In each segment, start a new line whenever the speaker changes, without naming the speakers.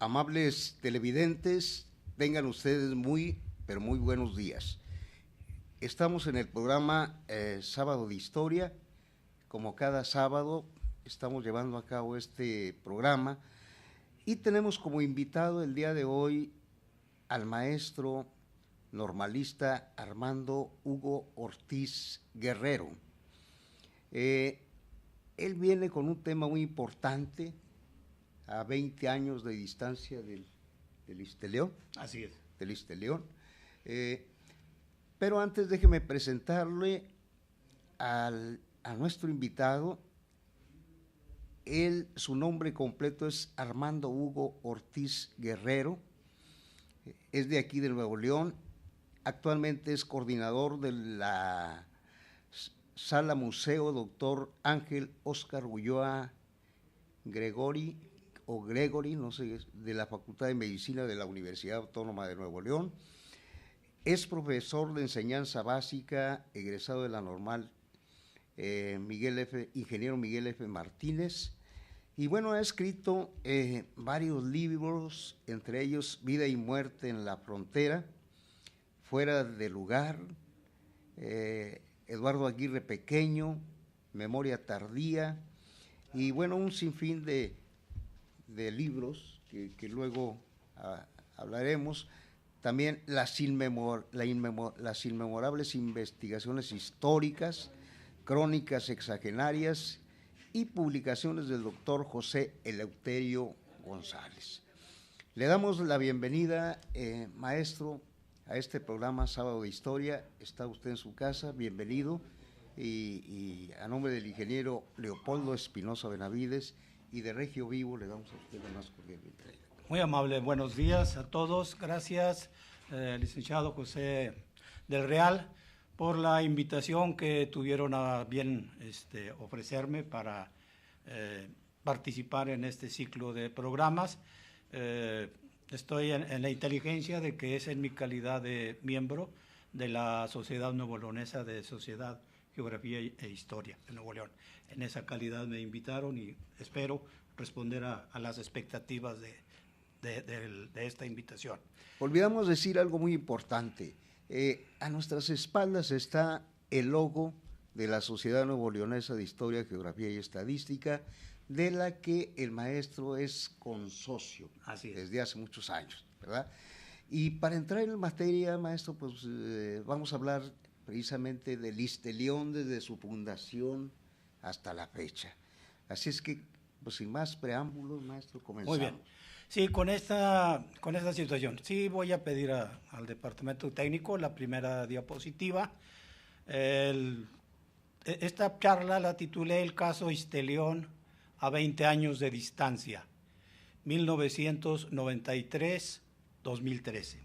Amables televidentes, tengan ustedes muy, pero muy buenos días. Estamos en el programa Sábado de Historia. Como cada sábado estamos llevando a cabo este programa y tenemos como invitado el día de hoy al maestro normalista Armando Hugo Ortiz Guerrero. Él viene con un tema muy importante a 20 años de distancia del Isteleón.
Así es.
Del Isteleón. Pero antes déjeme presentarle a nuestro invitado. Su nombre completo es Armando Hugo Ortiz Guerrero, es de aquí de Nuevo León, actualmente es coordinador de la Sala Museo Doctor Ángel Óscar Ulloa Gregory, no sé, de la Facultad de Medicina de la Universidad Autónoma de Nuevo León. Es profesor de enseñanza básica, egresado de la Normal Ingeniero Miguel F. Martínez. Y bueno, ha escrito varios libros, entre ellos Vida y Muerte en la Frontera, Fuera de Lugar, Eduardo Aguirre Pequeño, Memoria Tardía, y bueno, un sinfín de libros que luego hablaremos. También las inmemorables investigaciones históricas, crónicas sexagenarias y publicaciones del doctor José Eleuterio González. Le damos la bienvenida, maestro, a este programa Sábado de Historia. Está usted en su casa, bienvenido, y a nombre del ingeniero Leopoldo Espinosa Benavides y de Regio Vivo le damos a usted la más cordial bienvenida.
Muy amable, buenos días a todos. Gracias, licenciado José del Real, por la invitación que tuvieron a bien ofrecerme para participar en este ciclo de programas. Estoy en la inteligencia de que es en mi calidad de miembro de la Sociedad Nuevo Leonesa de Sociedad, Geografía e Historia de Nuevo León. En esa calidad me invitaron y espero responder a las expectativas de esta invitación.
Olvidamos decir algo muy importante. A nuestras espaldas está el logo de la Sociedad Nuevo Leonesa de Historia, Geografía y Estadística, de la que el maestro es consocio.
Así es.
Desde hace muchos años, ¿verdad? Y para entrar en materia, maestro, pues vamos a hablar precisamente del Isteleón desde su fundación hasta la fecha. Así es que, pues sin más preámbulos, maestro, comenzamos.
Muy bien. Sí, con esta situación, sí voy a pedir al departamento técnico la primera diapositiva. Esta charla la titulé El caso Isteleón a 20 años de distancia, 1993-2013.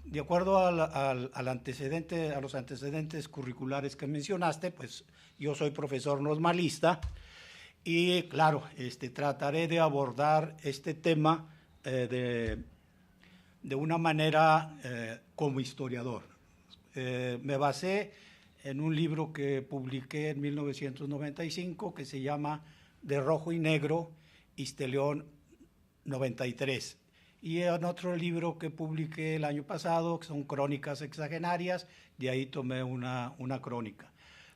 De acuerdo a los antecedentes curriculares que mencionaste, pues yo soy profesor normalista y claro, trataré de abordar este tema de una manera como historiador. Me basé en un libro que publiqué en 1995 que se llama De Rojo y Negro, Isteleón 93. Y en otro libro que publiqué el año pasado, que son Crónicas Sexagenarias, de ahí tomé una crónica.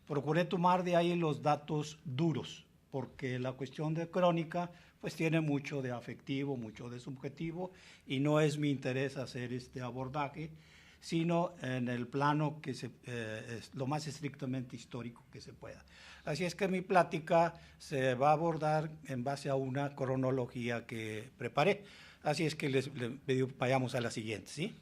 Procuré tomar de ahí los datos duros, porque la cuestión de crónica pues tiene mucho de afectivo, mucho de subjetivo, y no es mi interés hacer este abordaje, sino en el plano que es lo más estrictamente histórico que se pueda. Así es que mi plática se va a abordar en base a una cronología que preparé. Así es que vayamos a la siguiente, ¿sí?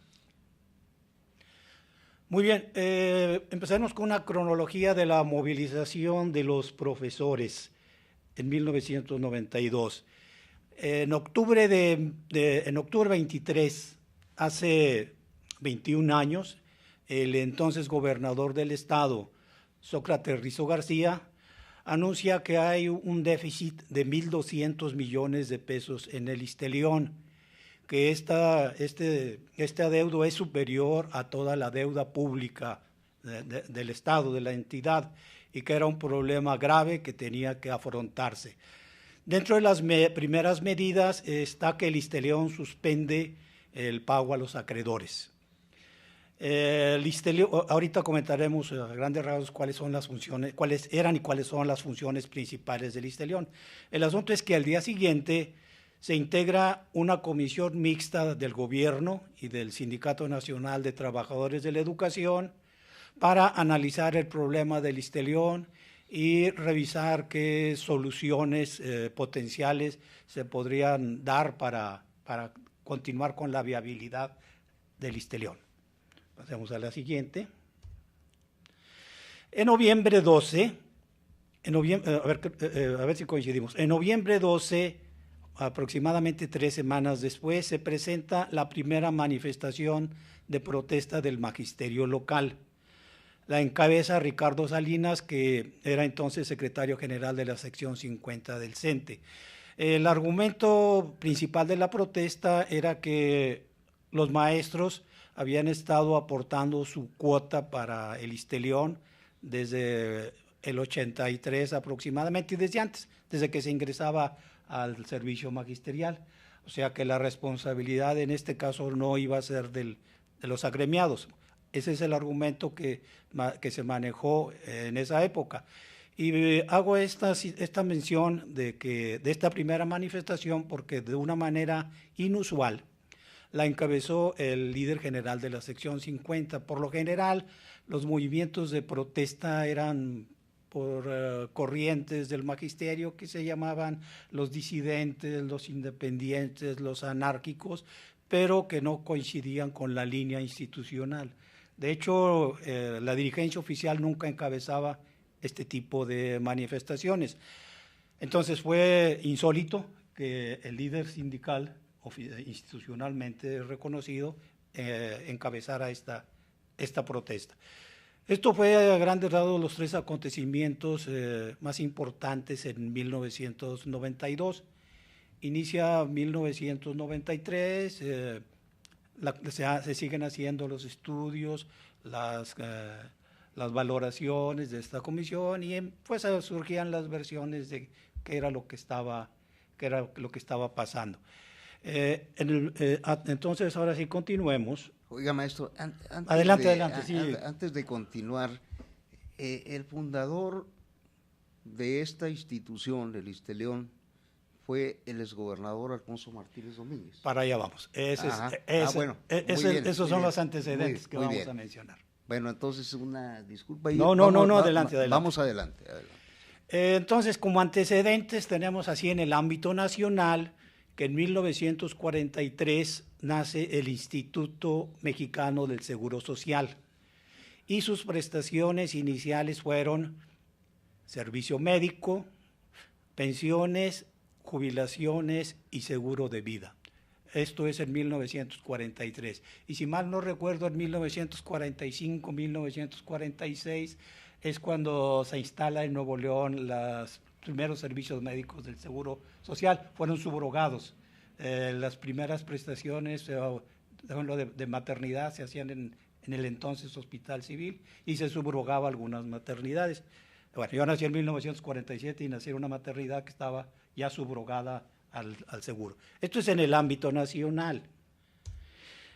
Muy bien, empecemos con una cronología de la movilización de los profesores en 1992. En octubre 23, hace 21 años, el entonces gobernador del estado, Sócrates Rizo García, anuncia que hay un déficit de 1.200 millones de pesos en el Isteleón, que este adeudo es superior a toda la deuda pública del estado, de la entidad, y que era un problema grave que tenía que afrontarse. Dentro de las primeras medidas está que el Listeleón suspende el pago a los acreedores. Ahorita comentaremos a grandes rasgos cuáles son las funciones, cuáles eran y cuáles son las funciones principales del Listeleón. El asunto es que al día siguiente se integra una comisión mixta del gobierno y del Sindicato Nacional de Trabajadores de la Educación para analizar el problema del Listeleón y revisar qué soluciones potenciales se podrían dar para continuar con la viabilidad del Listeleón. Pasemos a la siguiente. En noviembre 12, a ver si coincidimos, en noviembre 12, aproximadamente 3 semanas después, se presenta la primera manifestación de protesta del magisterio local. La encabeza Ricardo Salinas, que era entonces secretario general de la sección 50 del CENTE. El argumento principal de la protesta era que los maestros habían estado aportando su cuota para el Listeleón desde el 83 aproximadamente y desde antes, desde que se ingresaba al servicio magisterial. O sea que la responsabilidad en este caso no iba a ser de los agremiados. Ese es el argumento que se manejó en esa época. Y hago esta mención de esta primera manifestación porque de una manera inusual la encabezó el líder general de la sección 50. Por lo general, los movimientos de protesta eran por corrientes del magisterio que se llamaban los disidentes, los independientes, los anárquicos, pero que no coincidían con la línea institucional. De hecho, la dirigencia oficial nunca encabezaba este tipo de manifestaciones. Entonces fue insólito que el líder sindical institucionalmente reconocido encabezara esta protesta. Esto fue a grandes rasgos los 3 acontecimientos más importantes en 1992. Inicia 1993, se siguen haciendo los estudios, las valoraciones de esta comisión y pues surgían las versiones de qué era lo que estaba pasando. Entonces, ahora sí continuemos.
Oiga, maestro,
adelante, sí.
Antes de continuar, el fundador de esta institución, del Listeleón, fue el exgobernador Alfonso Martínez Domínguez.
Para allá vamos.
Bueno,
esos son los antecedentes que vamos a mencionar.
Bueno, entonces una disculpa.
No, adelante.
Vamos adelante.
Entonces, como antecedentes tenemos así en el ámbito nacional que en 1943 nace el Instituto Mexicano del Seguro Social y sus prestaciones iniciales fueron servicio médico, pensiones, jubilaciones y seguro de vida. Esto es en 1943. Y si mal no recuerdo, en 1945, 1946, es cuando se instala en Nuevo León los primeros servicios médicos del Seguro Social. Fueron subrogados. Las primeras prestaciones de maternidad se hacían en el entonces Hospital Civil y se subrogaba algunas maternidades. Bueno, yo nací en 1947 y nací en una maternidad que estaba ya subrogada al seguro. Esto es en el ámbito nacional.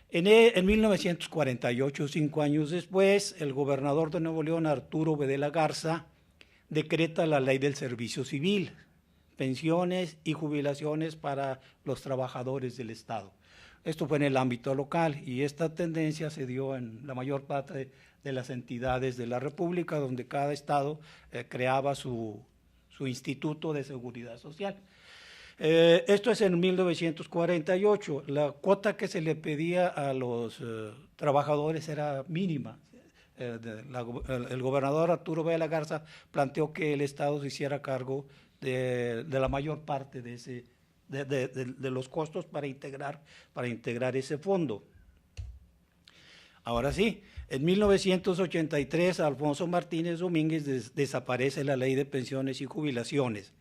En 1948, 5 años después, el gobernador de Nuevo León, Arturo B. de la Garza, decreta la ley del servicio civil, pensiones y jubilaciones para los trabajadores del Estado. Esto fue en el ámbito local y esta tendencia se dio en la mayor parte de las entidades de la República, donde cada estado creaba su instituto de seguridad social. Esto es en 1948. La cuota que se le pedía a los trabajadores era mínima. El gobernador Arturo B. de la Garza planteó que el Estado se hiciera cargo de la mayor parte de los costos para integrar ese fondo. Ahora sí, en 1983 Alfonso Martínez Domínguez desaparece la Ley de Pensiones y Jubilaciones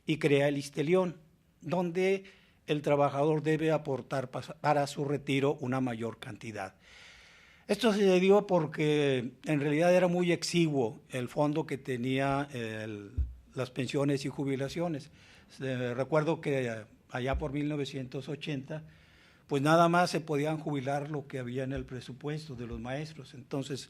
y crea el Listeleón, donde el trabajador debe aportar para su retiro una mayor cantidad. Esto se dio porque en realidad era muy exiguo el fondo que tenía las pensiones y jubilaciones. Recuerdo que allá por 1980, pues nada más se podían jubilar lo que había en el presupuesto de los maestros. Entonces,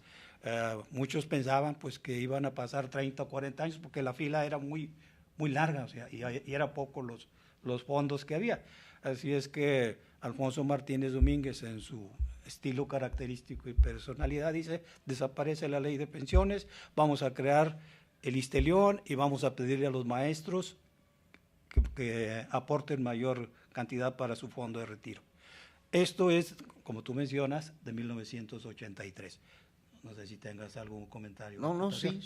muchos pensaban pues que iban a pasar 30 o 40 años porque la fila era muy larga, o sea, y era poco los fondos que había. Así es que Alfonso Martínez Domínguez, en su estilo característico y personalidad, dice: desaparece la ley de pensiones, vamos a crear el Istelión y vamos a pedirle a los maestros que aporten mayor cantidad para su fondo de retiro. Esto es, como tú mencionas, de 1983. No sé si tengas algún comentario.
No, sí.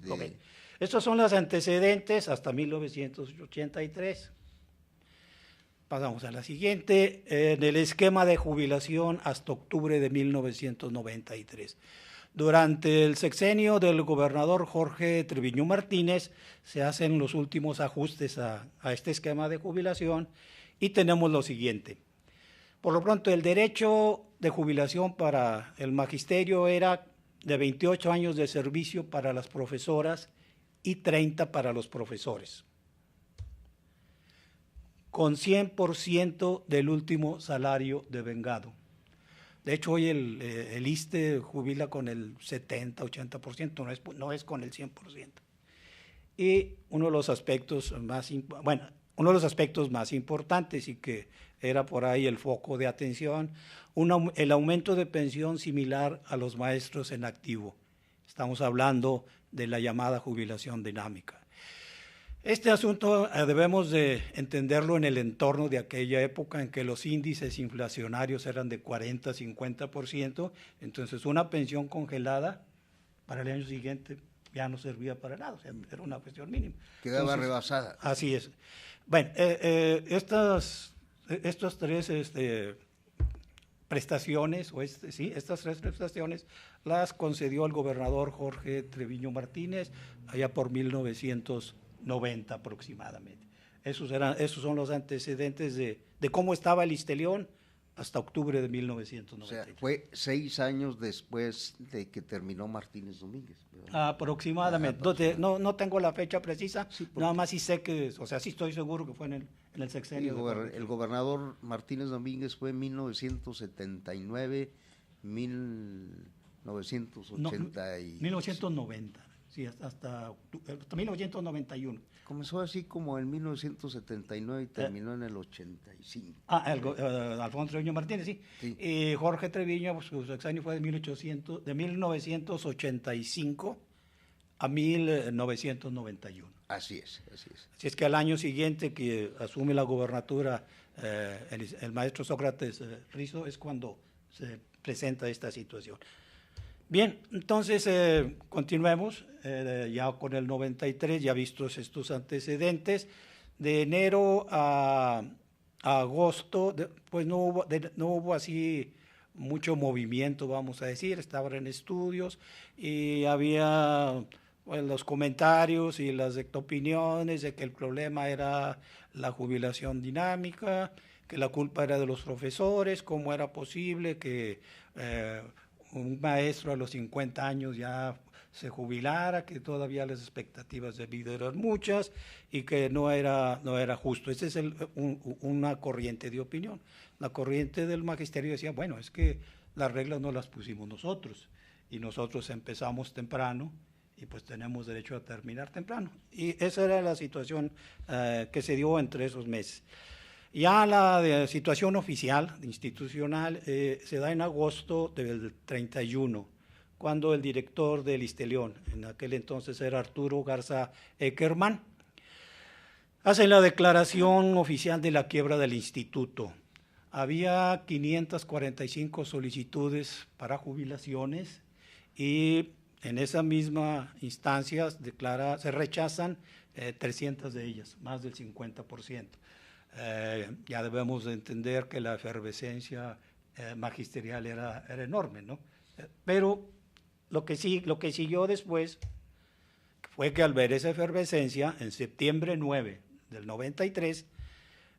Okay. Estos son los antecedentes hasta 1983. Pasamos a la siguiente. En el esquema de jubilación hasta octubre de 1993. Durante el sexenio del gobernador Jorge Treviño Martínez se hacen los últimos ajustes a este esquema de jubilación y tenemos lo siguiente. Por lo pronto, el derecho de jubilación para el magisterio era de 28 años de servicio para las profesoras y 30 para los profesores, con 100% del último salario devengado. De hecho, hoy el ISSSTE jubila con el 70, 80%, no es con el 100%. Y uno de los aspectos más importantes y que era por ahí el foco de atención, el aumento de pensión similar a los maestros en activo. Estamos hablando de la llamada jubilación dinámica. Este asunto debemos de entenderlo en el entorno de aquella época en que los índices inflacionarios eran de 40, 50%, entonces una pensión congelada para el año siguiente ya no servía para nada, o sea, era una cuestión mínima.
Quedaba rebasada.
Así es. Bueno, estas tres prestaciones, estas tres prestaciones las concedió el gobernador Jorge Treviño Martínez allá por 1990 aproximadamente. Esos son los antecedentes de cómo estaba el Istelión hasta octubre de 1990.
O sea, fue 6 años después de que terminó Martínez Domínguez, ¿verdad?
Aproximadamente. No tengo la fecha precisa,
sí,
nada más sí sé que, o sea, sí estoy seguro que fue en el sexenio.
El gobernador Martínez Domínguez fue en 1979,
1990. Sí, hasta 1991.
Comenzó así como en 1979 y terminó en el 85.
Alfonso Treviño Martínez, sí. Jorge Treviño, pues, su sexenio fue de 1985 a 1991.
Así es.
Así es que al año siguiente que asume la gobernatura el maestro Sócrates Rizo es cuando se presenta esta situación. Bien, entonces continuemos ya con el 93, ya vistos estos antecedentes. De enero a agosto, pues no hubo así mucho movimiento, vamos a decir, estaban en estudios y había los comentarios y las opiniones de que el problema era la jubilación dinámica, que la culpa era de los profesores, cómo era posible que un maestro a los 50 años ya se jubilara, que todavía las expectativas de vida eran muchas y que no era justo. Esa es una corriente de opinión. La corriente del magisterio decía, bueno, es que las reglas no las pusimos nosotros y nosotros empezamos temprano y pues tenemos derecho a terminar temprano. Y esa era la situación que se dio entre esos meses. Ya la situación oficial, institucional, se da en agosto del 31, cuando el director del Istelión, en aquel entonces era Arturo Garza Eckerman, hace la declaración oficial de la quiebra del instituto. Había 545 solicitudes para jubilaciones y en esa misma instancia se rechazan 300 de ellas, más del 50%. Ya debemos de entender que la efervescencia magisterial era enorme, ¿no? Pero lo que siguió después fue que al ver esa efervescencia, en septiembre 9 del 93,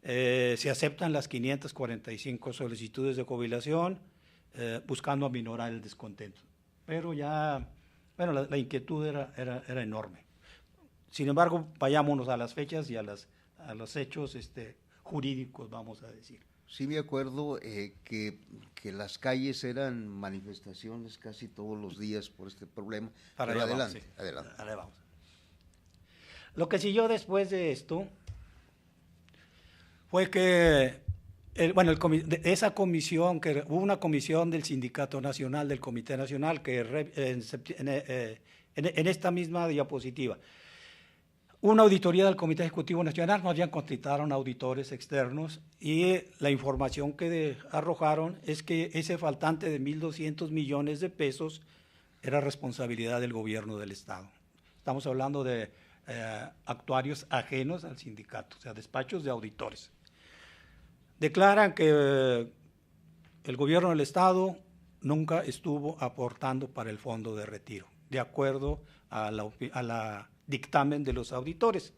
se aceptan las 545 solicitudes de jubilación, buscando aminorar el descontento. Pero ya, bueno, la inquietud era enorme. Sin embargo, vayámonos a las fechas y a a los hechos jurídicos, vamos a decir.
Sí me acuerdo que las calles eran manifestaciones casi todos los días por este problema.
Pero
adelante,
vamos, sí.
adelante.
Ahí vamos. Lo que siguió después de esto fue que esa comisión, que hubo una comisión del Sindicato Nacional, del Comité Nacional, que en esta misma diapositiva, una auditoría del Comité Ejecutivo Nacional, más bien contrataron auditores externos y la información que arrojaron es que ese faltante de 1.200 millones de pesos era responsabilidad del gobierno del Estado. Estamos hablando de actuarios ajenos al sindicato, o sea, despachos de auditores. Declaran que el gobierno del Estado nunca estuvo aportando para el fondo de retiro, de acuerdo a la dictamen de los auditores.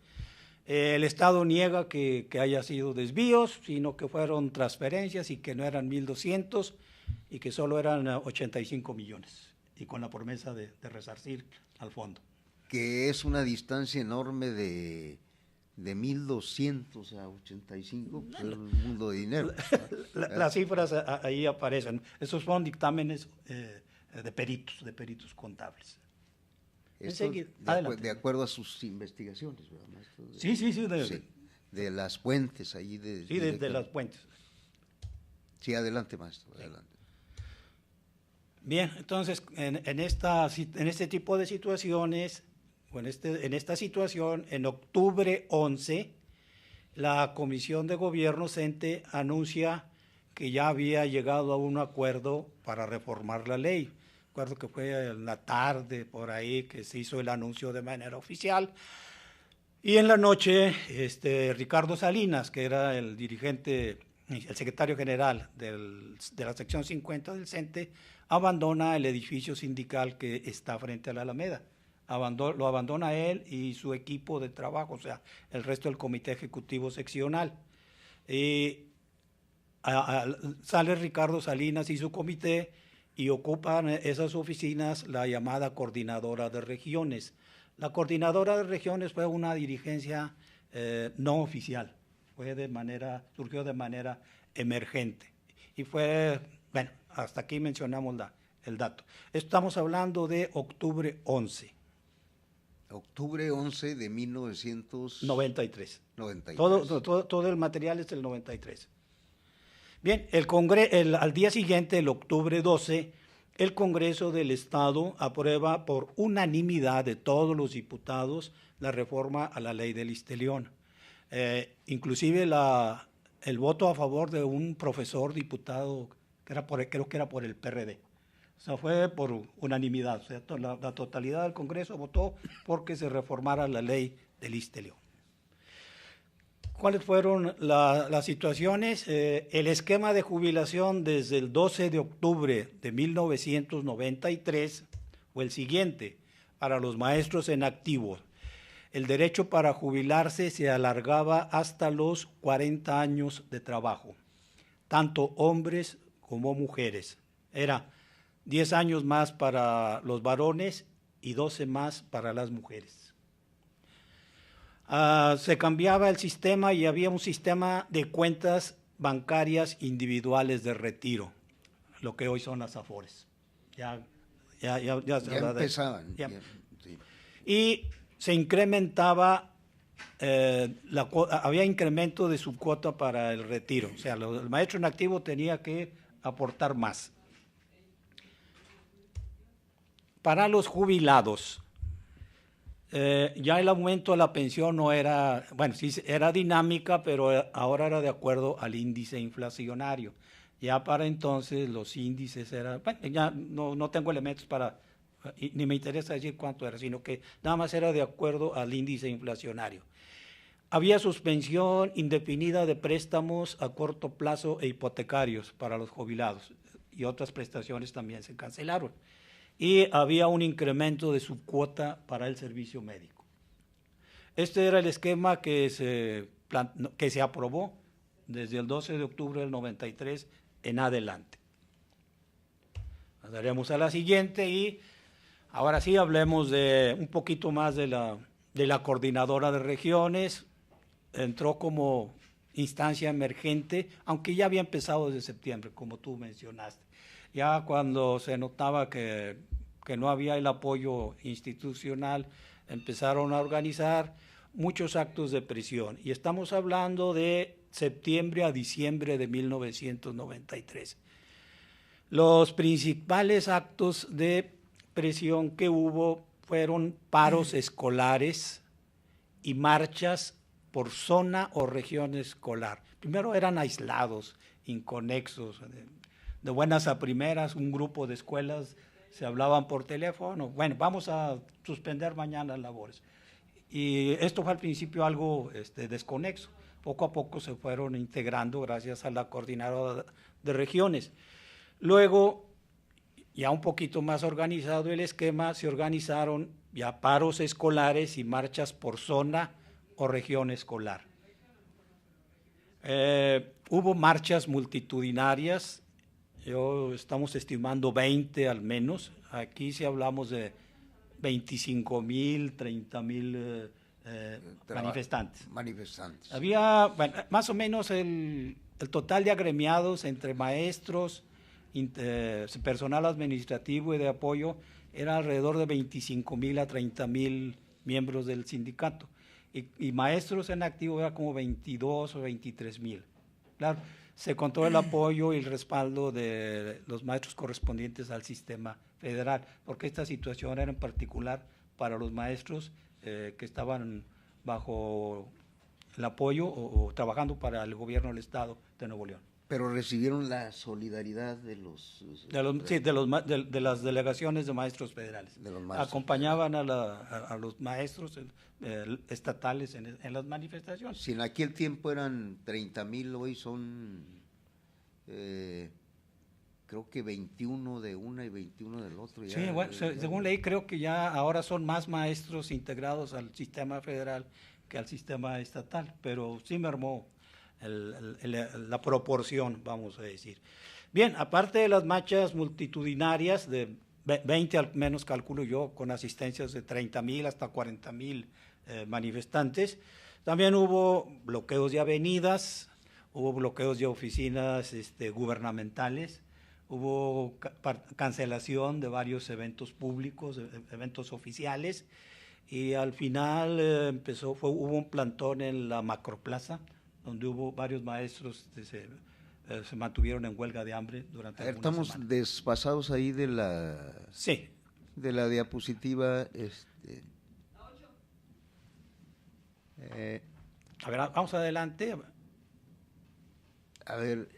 El Estado niega que haya sido desvíos, sino que fueron transferencias y que no eran 1.200 y que solo eran 85 millones, y con la promesa de resarcir al fondo.
Que es una distancia enorme de 1.200 a 85, pues es un mundo de dinero.
Las cifras ahí aparecen. Esos son dictámenes de peritos contables.
Esto de acuerdo a sus investigaciones, ¿verdad, maestro?
Sí.
De las fuentes ahí.
De las fuentes.
Sí, adelante, maestro, adelante.
Bien, entonces, en este tipo de situaciones, en esta situación, en octubre 11, la Comisión de Gobierno CENTE anuncia que ya había llegado a un acuerdo para reformar la ley. Recuerdo que fue en la tarde, por ahí, que se hizo el anuncio de manera oficial. Y en la noche, Ricardo Salinas, que era el dirigente, el secretario general de la sección 50 del CENTE, abandona el edificio sindical que está frente a la Alameda. Lo abandona él y su equipo de trabajo, o sea, el resto del comité ejecutivo seccional. Sale Ricardo Salinas y su comité y ocupan esas oficinas la llamada coordinadora de regiones. La coordinadora de regiones fue una dirigencia no oficial, surgió de manera emergente. Y fue, bueno, hasta aquí mencionamos el dato. Estamos hablando de octubre 11.
Octubre 11 de 1993. 93.
Todo el material es del 93. Bien, al día siguiente, el octubre 12, el Congreso del Estado aprueba por unanimidad de todos los diputados la reforma a la ley del Istelión. Inclusive el voto a favor de un profesor diputado, creo que era por el PRD. O sea, fue por unanimidad. O sea, la totalidad del Congreso votó porque se reformara la ley del Istelión. ¿Cuáles fueron las situaciones? El esquema de jubilación desde el 12 de octubre de 1993 fue el siguiente: para los maestros en activo, el derecho para jubilarse se alargaba hasta los 40 años de trabajo, tanto hombres como mujeres. Era 10 años más para los varones y 12 más para las mujeres. Se cambiaba el sistema y había un sistema de cuentas bancarias individuales de retiro, lo que hoy son las AFORES. Ya
empezaban. Sí.
Y se incrementaba, había incremento de su cuota para el retiro, o sea, el maestro en activo tenía que aportar más. Para los jubilados, ya el aumento de la pensión no era, bueno, sí era dinámica, pero ahora era de acuerdo al índice inflacionario. Ya para entonces los índices eran, bueno, ya no tengo elementos ni me interesa decir cuánto era, sino que nada más era de acuerdo al índice inflacionario. Había suspensión indefinida de préstamos a corto plazo e hipotecarios para los jubilados, y otras prestaciones también se cancelaron. Y había un incremento de su cuota para el servicio médico. Este era el esquema que se aprobó desde el 12 de octubre del 93 en adelante. Pasaremos a la siguiente y ahora sí hablemos un poquito más de la coordinadora de regiones. entró como instancia emergente, aunque ya había empezado desde septiembre, como tú mencionaste. Ya cuando se notaba que no había el apoyo institucional, empezaron a organizar muchos actos de presión. Y estamos hablando de septiembre a diciembre de 1993. Los principales actos de presión que hubo fueron paros escolares y marchas por zona o región escolar. Primero eran aislados, inconexos, de buenas a primeras, un grupo de escuelas se hablaban por teléfono, bueno, vamos a suspender mañana labores. Y esto fue al principio algo desconexo. Poco a poco se fueron integrando gracias a la coordinadora de regiones. Luego, ya un poquito más organizado el esquema, se organizaron ya paros escolares y marchas por zona o región escolar. Hubo marchas multitudinarias, estamos estimando 20 al menos, aquí sí hablamos de 25,000, 30,000 manifestantes. Había, bueno, más o menos el total de agremiados entre maestros, personal administrativo y de apoyo era alrededor de 25,000 a 30,000 miembros del sindicato. Y maestros en activo era como 22 o 23,000. Claro, se contó el apoyo y el respaldo de los maestros correspondientes al sistema federal, porque esta situación era en particular para los maestros que estaban bajo el apoyo o trabajando para el gobierno del Estado de Nuevo León.
Pero recibieron la solidaridad de
las delegaciones de maestros federales. Acompañaban a los maestros estatales en las manifestaciones.
Si en aquel tiempo eran 30,000, hoy son creo que 21 de una y 21 del otro.
Sí, bueno, según leí, creo que ya ahora son más maestros integrados al sistema federal que al sistema estatal, pero sí mermó la proporción, vamos a decir. Bien, aparte de las marchas multitudinarias, de 20 al menos calculo yo, con asistencias de 30,000 hasta 40,000 manifestantes, también hubo bloqueos de avenidas, hubo bloqueos de oficinas gubernamentales, hubo cancelación de varios eventos públicos, eventos oficiales, y al final hubo un plantón en la Macroplaza, donde hubo varios maestros que se mantuvieron en huelga de hambre durante algunas
semanas. Estamos desfasados ahí de la,
sí,
de la diapositiva.
A ver, vamos adelante.
A ver.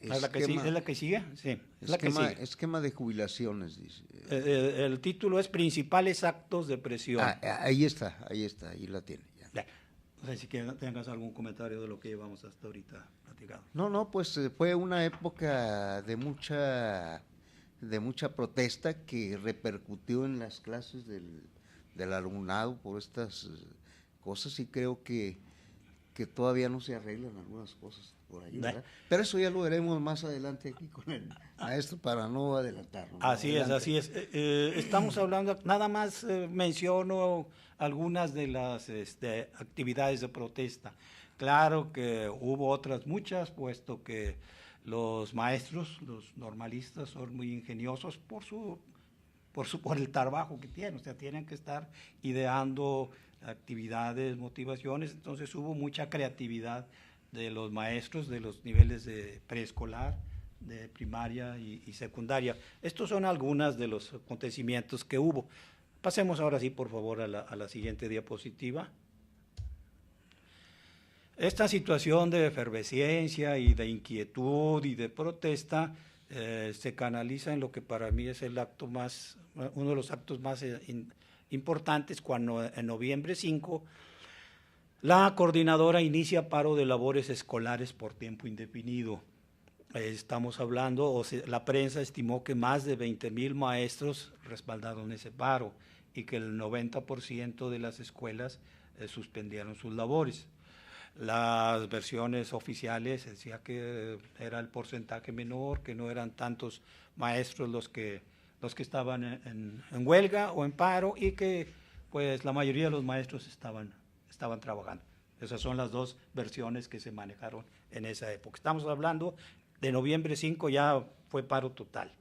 ¿Es la que sigue? Sí, es la que sigue.
Esquema de jubilaciones, dice.
El título es Principales actos de presión.
Ahí está, ahí la tiene. Ya.
No sé si tengas algún comentario de lo que llevamos hasta ahorita platicado.
No, pues fue una época de mucha protesta que repercutió en las clases del alumnado por estas cosas, y creo que todavía no se arreglan algunas cosas por ahí, ¿verdad? Pero eso ya lo veremos más adelante aquí con el maestro para no adelantarnos.
Así es. Estamos hablando, nada más menciono algunas de las actividades de protesta. Claro que hubo otras muchas, puesto que los maestros, los normalistas, son muy ingeniosos por el trabajo que tienen, o sea, tienen que estar ideando actividades, motivaciones, entonces hubo mucha creatividad de los maestros de los niveles de preescolar, de primaria y secundaria. Estos son algunos de los acontecimientos que hubo. Pasemos ahora sí, por favor, a la siguiente diapositiva. Esta situación de efervescencia y de inquietud y de protesta se canaliza en lo que para mí es uno de los actos más importantes, cuando en noviembre 5 la coordinadora inicia paro de labores escolares por tiempo indefinido. Estamos hablando, la prensa estimó que más de 20,000 maestros respaldaron ese paro y que el 90% de las escuelas suspendieron sus labores. Las versiones oficiales decía que era el porcentaje menor, que no eran tantos maestros los que estaban en huelga o en paro, y que pues la mayoría de los maestros estaban trabajando. Esas son las dos versiones que se manejaron en esa época. Estamos hablando de noviembre 5, ya fue paro total.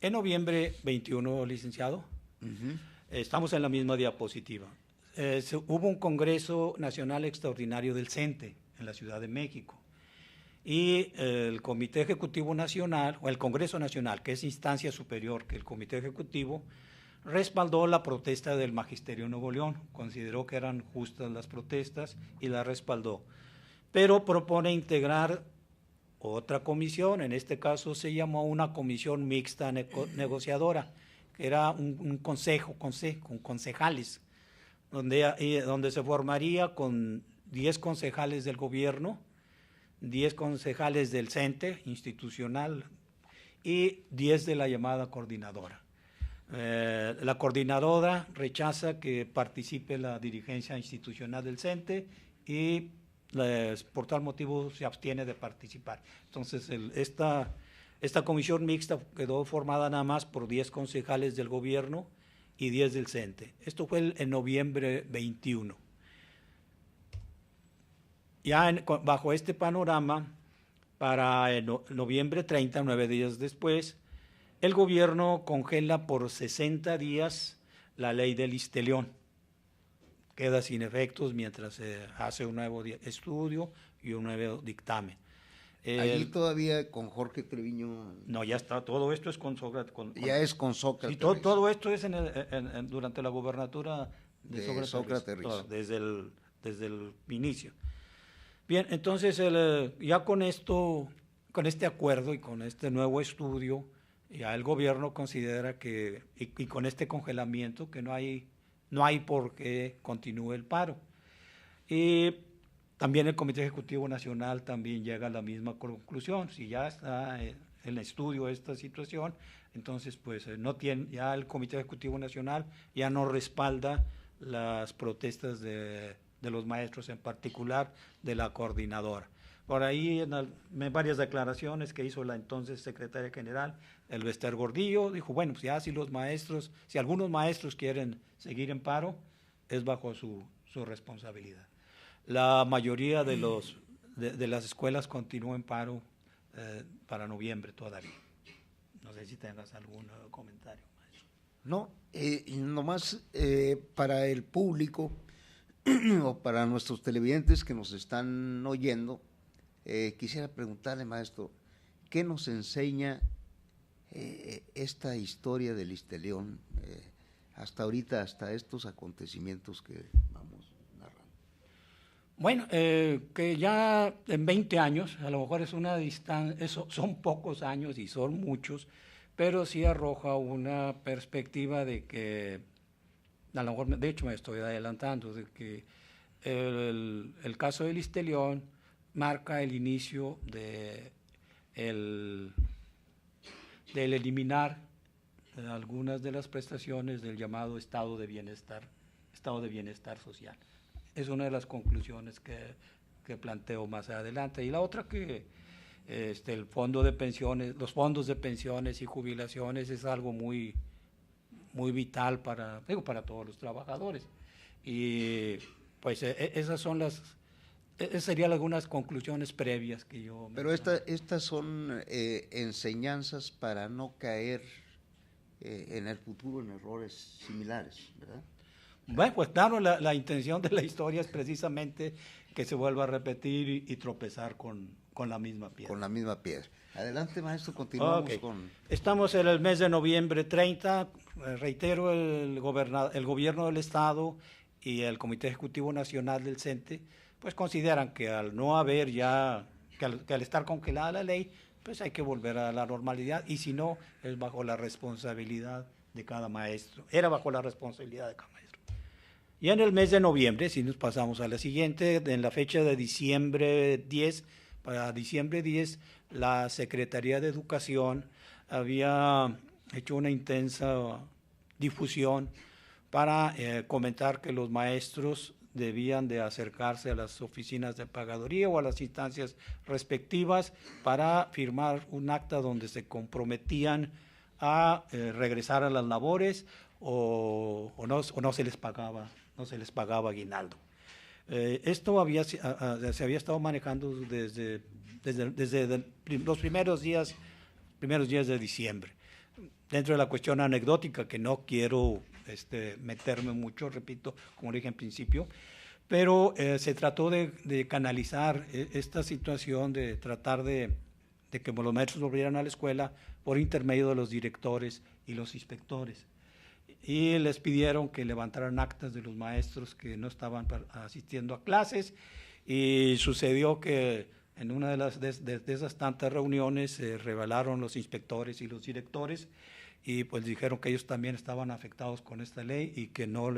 En noviembre 21, licenciado, estamos en la misma diapositiva. Hubo un Congreso Nacional Extraordinario del CENTE en la Ciudad de México. Y el Comité Ejecutivo Nacional, o el Congreso Nacional, que es instancia superior que el Comité Ejecutivo, respaldó la protesta del Magisterio de Nuevo León, consideró que eran justas las protestas y la respaldó. Pero propone integrar otra comisión, en este caso se llamó una comisión mixta negociadora, que era un consejo con concejales, donde se formaría con 10 concejales del gobierno, 10 concejales del CENTE institucional y 10 de la llamada coordinadora. La coordinadora rechaza que participe la dirigencia institucional del CENTE y por tal motivo se abstiene de participar. Entonces, esta comisión mixta quedó formada nada más por 10 concejales del gobierno y 10 del CENTE. Esto fue en noviembre 21. Ya bajo este panorama, para noviembre 30, 9 días después, el gobierno congela por 60 días la ley del Isteleón. Queda sin efectos mientras se hace un nuevo estudio y un nuevo dictamen.
Allí todavía con Jorge Treviño.
No, ya está, todo esto es con Sócrates.
Ya es con Sócrates.
Sí, todo esto es durante la gobernatura de
Sócrates
Rizo, desde el inicio. Bien, entonces ya con este acuerdo y con este nuevo estudio, ya el gobierno considera que, y con este congelamiento, que no hay por qué continúe el paro. Y también el Comité Ejecutivo Nacional también llega a la misma conclusión. Si ya está en estudio esta situación, entonces pues ya el Comité Ejecutivo Nacional ya no respalda las protestas de los maestros, en particular de la coordinadora. Por ahí, en varias declaraciones que hizo la entonces secretaria general, Elvester Gordillo, dijo, bueno, pues ya si algunos maestros quieren seguir en paro, es bajo su responsabilidad. La mayoría de las escuelas continúan en paro para noviembre todavía. No sé si tengas algún comentario, maestro.
No, nomás para el público o para nuestros televidentes que nos están oyendo, quisiera preguntarle, maestro, ¿qué nos enseña esta historia del Isteleón hasta ahorita, hasta estos acontecimientos que vamos narrando?
Bueno, que ya en 20 años, a lo mejor es una distancia, son pocos años y son muchos, pero sí arroja una perspectiva de que, a lo mejor, de hecho me estoy adelantando, de que el caso del Isteleón marca el inicio del eliminar algunas de las prestaciones del llamado estado de bienestar social. Es una de las conclusiones que planteo más adelante. Y la otra que el fondo de pensiones, los fondos de pensiones y jubilaciones es algo muy, muy vital para todos los trabajadores. Y pues esas serían algunas conclusiones previas que yo...
Pero estas son enseñanzas para no caer en el futuro en errores similares, ¿verdad?
Bueno, pues claro, la intención de la historia es precisamente que se vuelva a repetir y tropezar con la misma piedra.
Con la misma piedra. Adelante, maestro, continuamos con...
Estamos en el mes de noviembre 30, reitero, el gobierno del Estado y el Comité Ejecutivo Nacional del CENTE, pues consideran que al no haber ya, que al estar congelada la ley, pues hay que volver a la normalidad, y si no, es bajo la responsabilidad de cada maestro. Era bajo la responsabilidad de cada maestro. Y en el mes de noviembre, si nos pasamos a la siguiente, en la fecha de diciembre 10, para diciembre 10, la Secretaría de Educación había hecho una intensa difusión para comentar que los maestros debían de acercarse a las oficinas de pagaduría o a las instancias respectivas para firmar un acta donde se comprometían a regresar a las labores o no se les pagaba aguinaldo. Se había estado manejando desde los primeros días de diciembre. Dentro de la cuestión anecdótica, que no quiero meterme mucho, repito, como dije en principio, pero se trató de canalizar esta situación, de tratar de que los maestros volvieran a la escuela por intermedio de los directores y los inspectores. Y les pidieron que levantaran actas de los maestros que no estaban asistiendo a clases, y sucedió que en una de esas tantas reuniones se revelaron los inspectores y los directores, y pues dijeron que ellos también estaban afectados con esta ley y que no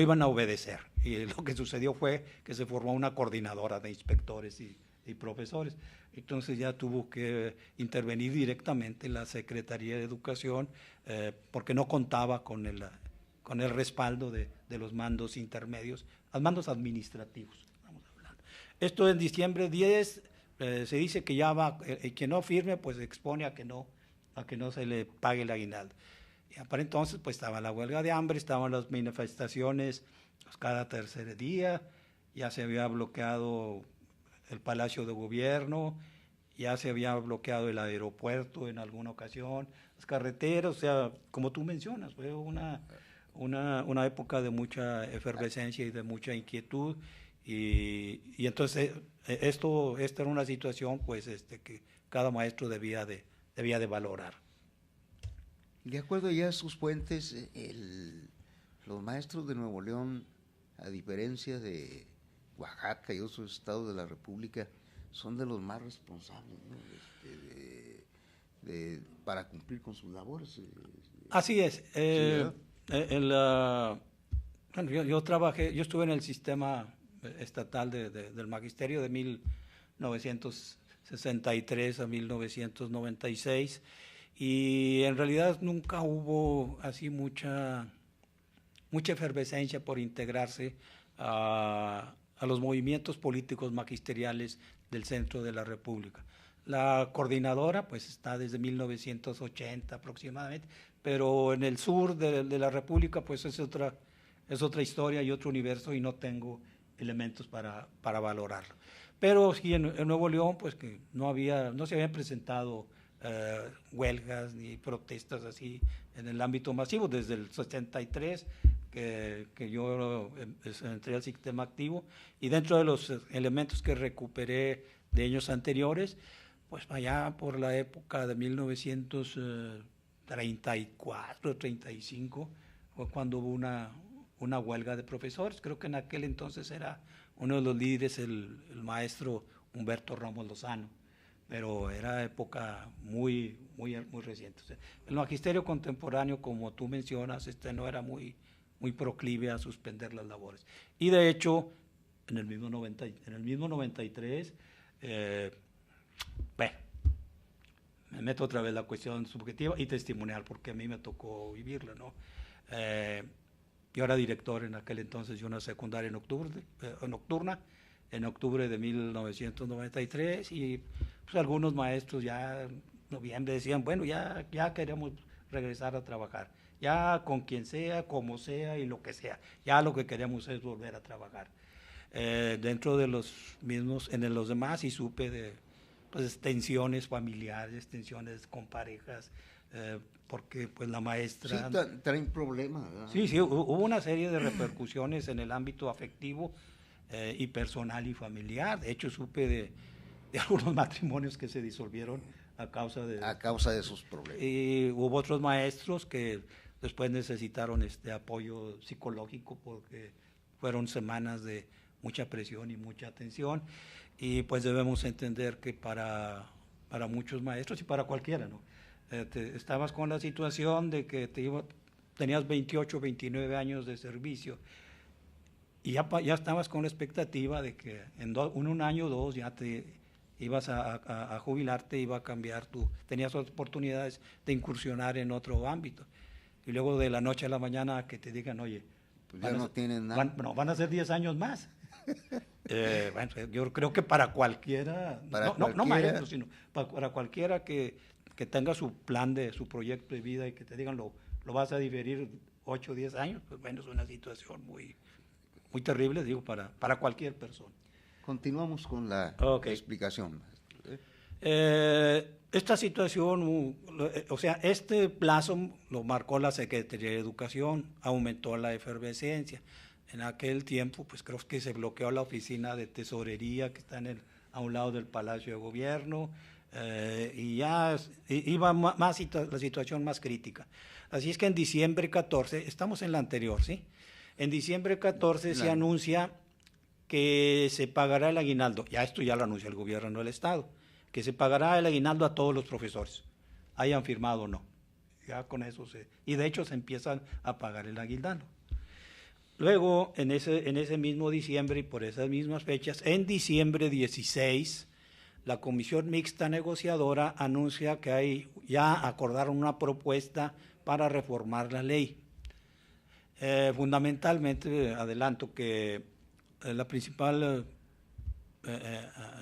iban a obedecer. Y lo que sucedió fue que se formó una coordinadora de inspectores y profesores. Entonces ya tuvo que intervenir directamente la Secretaría de Educación, porque no contaba con el respaldo de los mandos intermedios, los mandos administrativos, estamos hablando. Esto en diciembre 10, se dice que ya va, quien no firme pues expone a que no se le pague el aguinaldo. Y para entonces pues estaba la huelga de hambre, estaban las manifestaciones pues, cada tercer día, ya se había bloqueado el Palacio de Gobierno, ya se había bloqueado el aeropuerto en alguna ocasión, las carreteras, o sea, como tú mencionas, fue una época de mucha efervescencia y de mucha inquietud, y entonces esta era una situación pues que cada maestro debía de valorar.
De acuerdo ya a sus fuentes, los maestros de Nuevo León, a diferencia de Oaxaca y otros estados de la República, son de los más responsables, ¿no? Para cumplir con sus labores.
Así es. Bueno, yo estuve en el sistema estatal del magisterio de 1963 a 1996, y en realidad nunca hubo así mucha efervescencia por integrarse a los movimientos políticos magisteriales del centro de la República. La coordinadora pues está desde 1980 aproximadamente, pero en el sur de la República pues es otra historia y otro universo, y no tengo elementos para valorarlo. Pero sí, en Nuevo León pues que no se habían presentado huelgas ni protestas así en el ámbito masivo desde el 73 que yo entré al sistema activo, y dentro de los elementos que recuperé de años anteriores, pues allá por la época de 1934, 35, fue cuando hubo una huelga de profesores. Creo que en aquel entonces era uno de los líderes el maestro Humberto Ramos Lozano, pero era época muy reciente. O sea, el magisterio contemporáneo, como tú mencionas, no era muy proclive a suspender las labores. Y de hecho, en el mismo 93, bueno, me meto otra vez la cuestión subjetiva y testimonial, porque a mí me tocó vivirla, ¿no? Yo era director en aquel entonces de una secundaria nocturna, en octubre de 1993, y pues algunos maestros ya en noviembre decían, bueno, ya queremos regresar a trabajar, ya con quien sea, como sea y lo que sea, ya lo que queremos es volver a trabajar. Dentro de los mismos, en los demás, y supe de pues tensiones familiares, tensiones con parejas, porque pues la maestra...
Sí, traen problemas, ¿verdad?
Sí, hubo una serie de repercusiones en el ámbito afectivo y personal y familiar. De hecho, supe de algunos matrimonios que se disolvieron a causa de
sus problemas.
Y hubo otros maestros que después necesitaron apoyo psicológico, porque fueron semanas de mucha presión y mucha tensión, y pues debemos entender que para muchos maestros y para cualquiera, ¿no? Estabas con la situación de que tenías 28, 29 años de servicio, y ya estabas con la expectativa de que en un año o dos ya te ibas a jubilarte, iba a cambiar tenías oportunidades de incursionar en otro ámbito, y luego de la noche a la mañana que te digan, oye,
pues ya no tienen nada.
Van a ser 10 años más. Bueno, yo creo que para cualquiera, no maestro, sino para cualquiera que tenga su plan su proyecto de vida, y que te digan lo vas a diferir 8 o 10 años, pues bueno, es una situación muy muy terrible, digo, para cualquier persona.
Continuamos con la explicación.
Esta situación, o sea, este plazo lo marcó la Secretaría de Educación, aumentó la efervescencia. En aquel tiempo, pues creo que se bloqueó la oficina de tesorería que está a un lado del Palacio de Gobierno, y ya iba más la situación más crítica. Así es que en diciembre 14, estamos en la anterior, ¿sí? En diciembre 14 se anuncia que se pagará el aguinaldo, esto ya lo anuncia el gobierno del Estado, que se pagará el aguinaldo a todos los profesores, hayan firmado o no. Ya con eso y de hecho se empiezan a pagar el aguinaldo. Luego, en ese mismo diciembre y por esas mismas fechas, en diciembre 16, la Comisión Mixta Negociadora anuncia que ya acordaron una propuesta para reformar la ley. Fundamentalmente, adelanto que la principal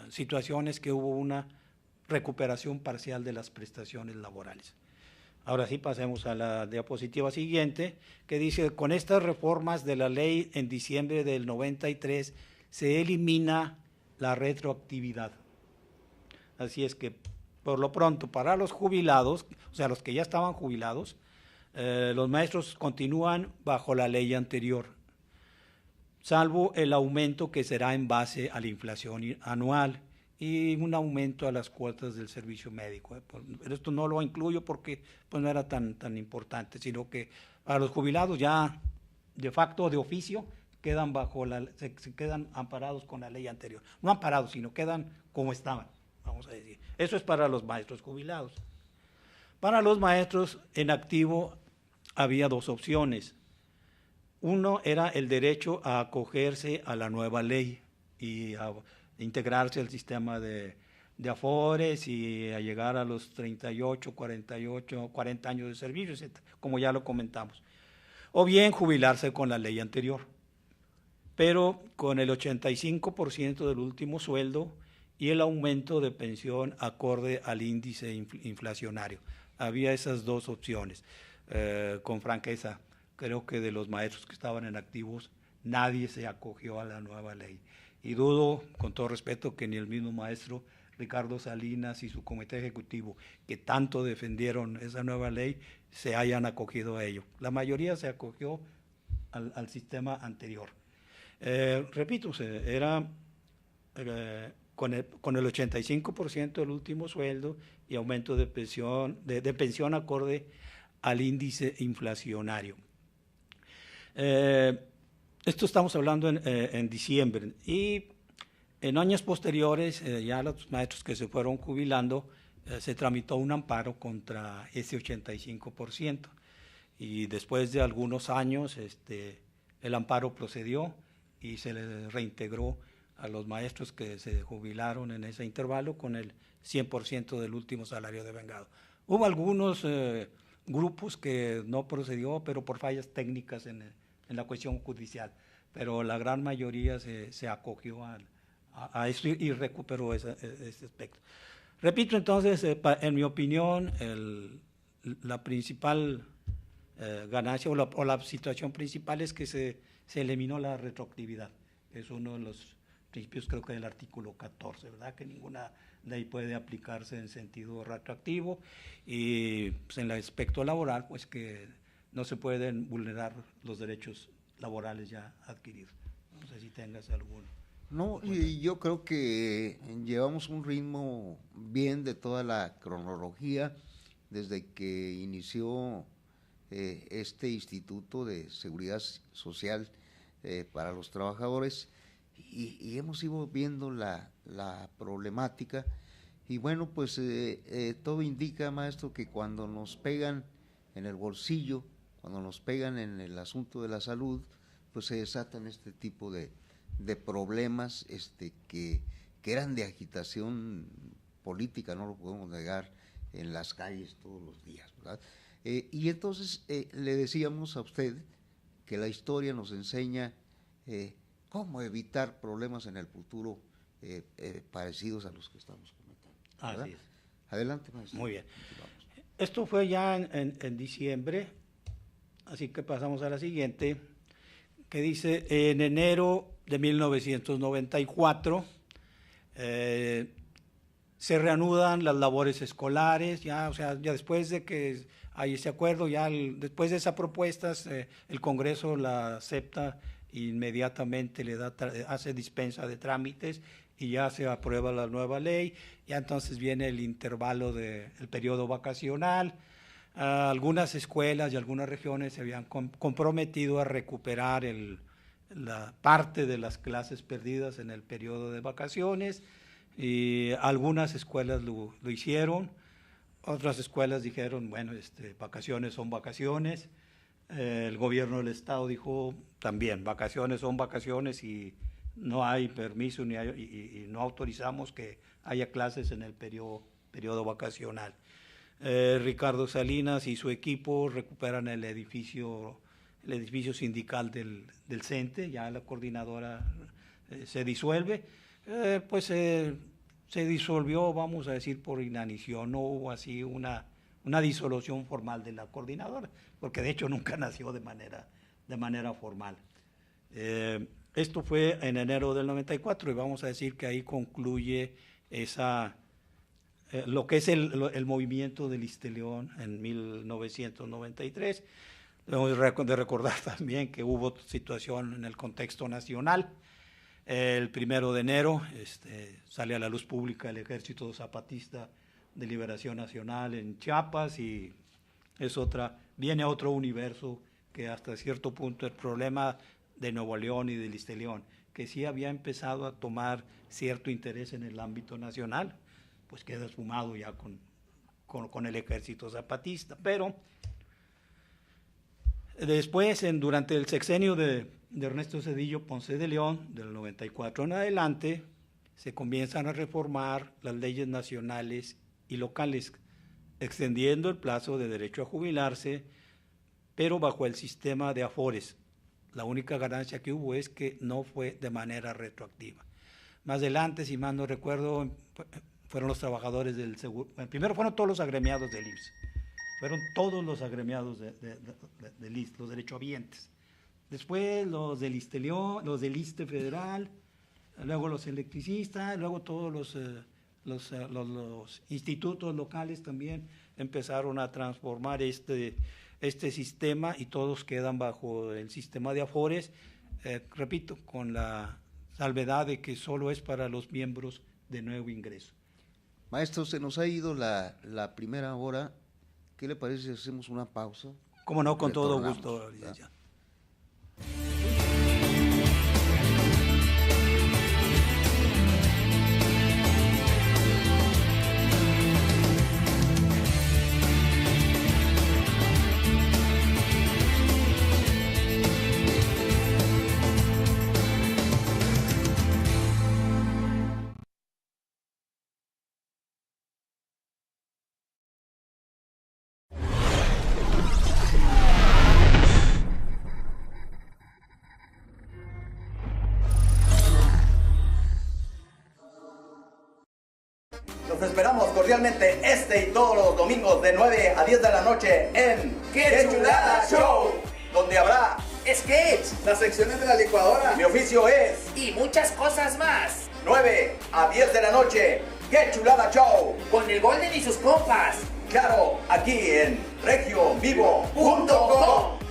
situación es que hubo una recuperación parcial de las prestaciones laborales. Ahora sí, pasemos a la diapositiva siguiente, que dice, con estas reformas de la ley en diciembre del 93 se elimina la retroactividad. Así es que, por lo pronto, para los jubilados, o sea, los que ya estaban jubilados, los maestros continúan bajo la ley anterior, salvo el aumento que será en base a la inflación anual y un aumento a las cuotas del servicio médico. Pero esto no lo incluyo porque pues, no era tan importante, sino que para los jubilados ya de facto, de oficio, quedan se quedan amparados con la ley anterior. No amparados, sino quedan como estaban, vamos a decir. Eso es para los maestros jubilados. Para los maestros en activo había dos opciones. Uno era el derecho a acogerse a la nueva ley y a integrarse al sistema de afores y a llegar a los 38, 48, 40 años de servicio, etc., como ya lo comentamos. O bien jubilarse con la ley anterior, pero con el 85% del último sueldo y el aumento de pensión acorde al índice inflacionario. Había esas dos opciones. Con franqueza, creo que de los maestros que estaban en activos, nadie se acogió a la nueva ley. Y dudo, con todo respeto, que ni el mismo maestro Ricardo Salinas y su comité ejecutivo, que tanto defendieron esa nueva ley, se hayan acogido a ello. La mayoría se acogió al sistema anterior. Repito, era con el 85% del último sueldo y aumento de pensión acorde al índice inflacionario. Esto estamos hablando en diciembre, y en años posteriores, ya los maestros que se fueron jubilando, se tramitó un amparo contra ese 85%, y después de algunos años el amparo procedió y se le reintegró a los maestros que se jubilaron en ese intervalo con el 100% del último salario devengado. Hubo algunos grupos que no procedió, pero por fallas técnicas en la cuestión judicial, pero la gran mayoría se acogió a eso y recuperó ese aspecto. Repito entonces, en mi opinión, la principal ganancia o la situación principal es que se eliminó la retroactividad, que es uno de los principios, creo que del artículo 14, ¿verdad? Que ninguna ley puede aplicarse en sentido retroactivo, y pues, en el aspecto laboral, pues que no se pueden vulnerar los derechos laborales ya adquiridos. No sé si tengas alguno.
No, y yo creo que llevamos un ritmo bien de toda la cronología desde que inició este Instituto de Seguridad Social para los Trabajadores, y hemos ido viendo la problemática, y bueno, pues todo indica, maestro, que cuando nos pegan en el bolsillo, cuando nos pegan en el asunto de la salud, pues se desatan este tipo de problemas que eran de agitación política, no lo podemos negar, en las calles todos los días, ¿verdad? Y entonces le decíamos a usted que la historia nos enseña cómo evitar problemas en el futuro parecidos a los que estamos comentando, ¿verdad?
Así es.
Adelante, maestro.
Muy bien. Esto fue ya en diciembre, así que pasamos a la siguiente, que dice, en enero de 1994 se reanudan las labores escolares, ya, o sea, ya después de que hay ese acuerdo, ya después de esas propuestas, el Congreso la acepta inmediatamente, hace dispensa de trámites y ya se aprueba la nueva ley. Ya entonces viene el intervalo del periodo vacacional. Algunas escuelas y algunas regiones se habían comprometido a recuperar la parte de las clases perdidas en el periodo de vacaciones, y algunas escuelas lo hicieron, otras escuelas dijeron, bueno, vacaciones son vacaciones. El gobierno del estado dijo también, vacaciones son vacaciones y no hay permiso y no autorizamos que haya clases en el periodo vacacional. Ricardo Salinas y su equipo recuperan el edificio sindical del CENTE, ya la coordinadora se disuelve, se disolvió, vamos a decir, por inanición, no hubo así una disolución formal de la coordinadora, porque de hecho nunca nació de manera formal. Esto fue en enero del 94 y vamos a decir que ahí concluye lo que es el movimiento del Listeleón en 1993. Debemos de recordar también que hubo situación en el contexto nacional. El 1 de enero sale a la luz pública el Ejército Zapatista de Liberación Nacional en Chiapas y viene otro universo que hasta cierto punto el problema de Nuevo León y de Listeleón, que sí había empezado a tomar cierto interés en el ámbito nacional, pues queda esfumado ya con el Ejército Zapatista. Pero después, durante el sexenio de Ernesto Zedillo Ponce de León, del 94 en adelante, se comienzan a reformar las leyes nacionales y locales, extendiendo el plazo de derecho a jubilarse, pero bajo el sistema de afores. La única ganancia que hubo es que no fue de manera retroactiva. Más adelante, si mal no recuerdo, fueron los trabajadores del seguro. Primero fueron todos los agremiados del IMSS. Fueron todos los agremiados del ISSSTE, los derechohabientes. Después los del Listeleón, los del ISSSTE federal, luego los electricistas, luego todos los institutos locales también empezaron a transformar este sistema y todos quedan bajo el sistema de afores, repito, con la salvedad de que solo es para los miembros de nuevo ingreso.
Maestro, se nos ha ido la primera hora. ¿Qué le parece si hacemos una pausa?
Cómo no, con todo gusto, licenciado.
Los esperamos cordialmente y todos los domingos de 9 a 10 de la noche en ¡Qué Chulada Show! Donde habrá
sketch,
las secciones de la licuadora, mi oficio es,
y muchas cosas más.
9 a 10 de la noche, ¡Qué Chulada Show!
Con el Golden y sus compas.
Claro, aquí en regiovivo.com.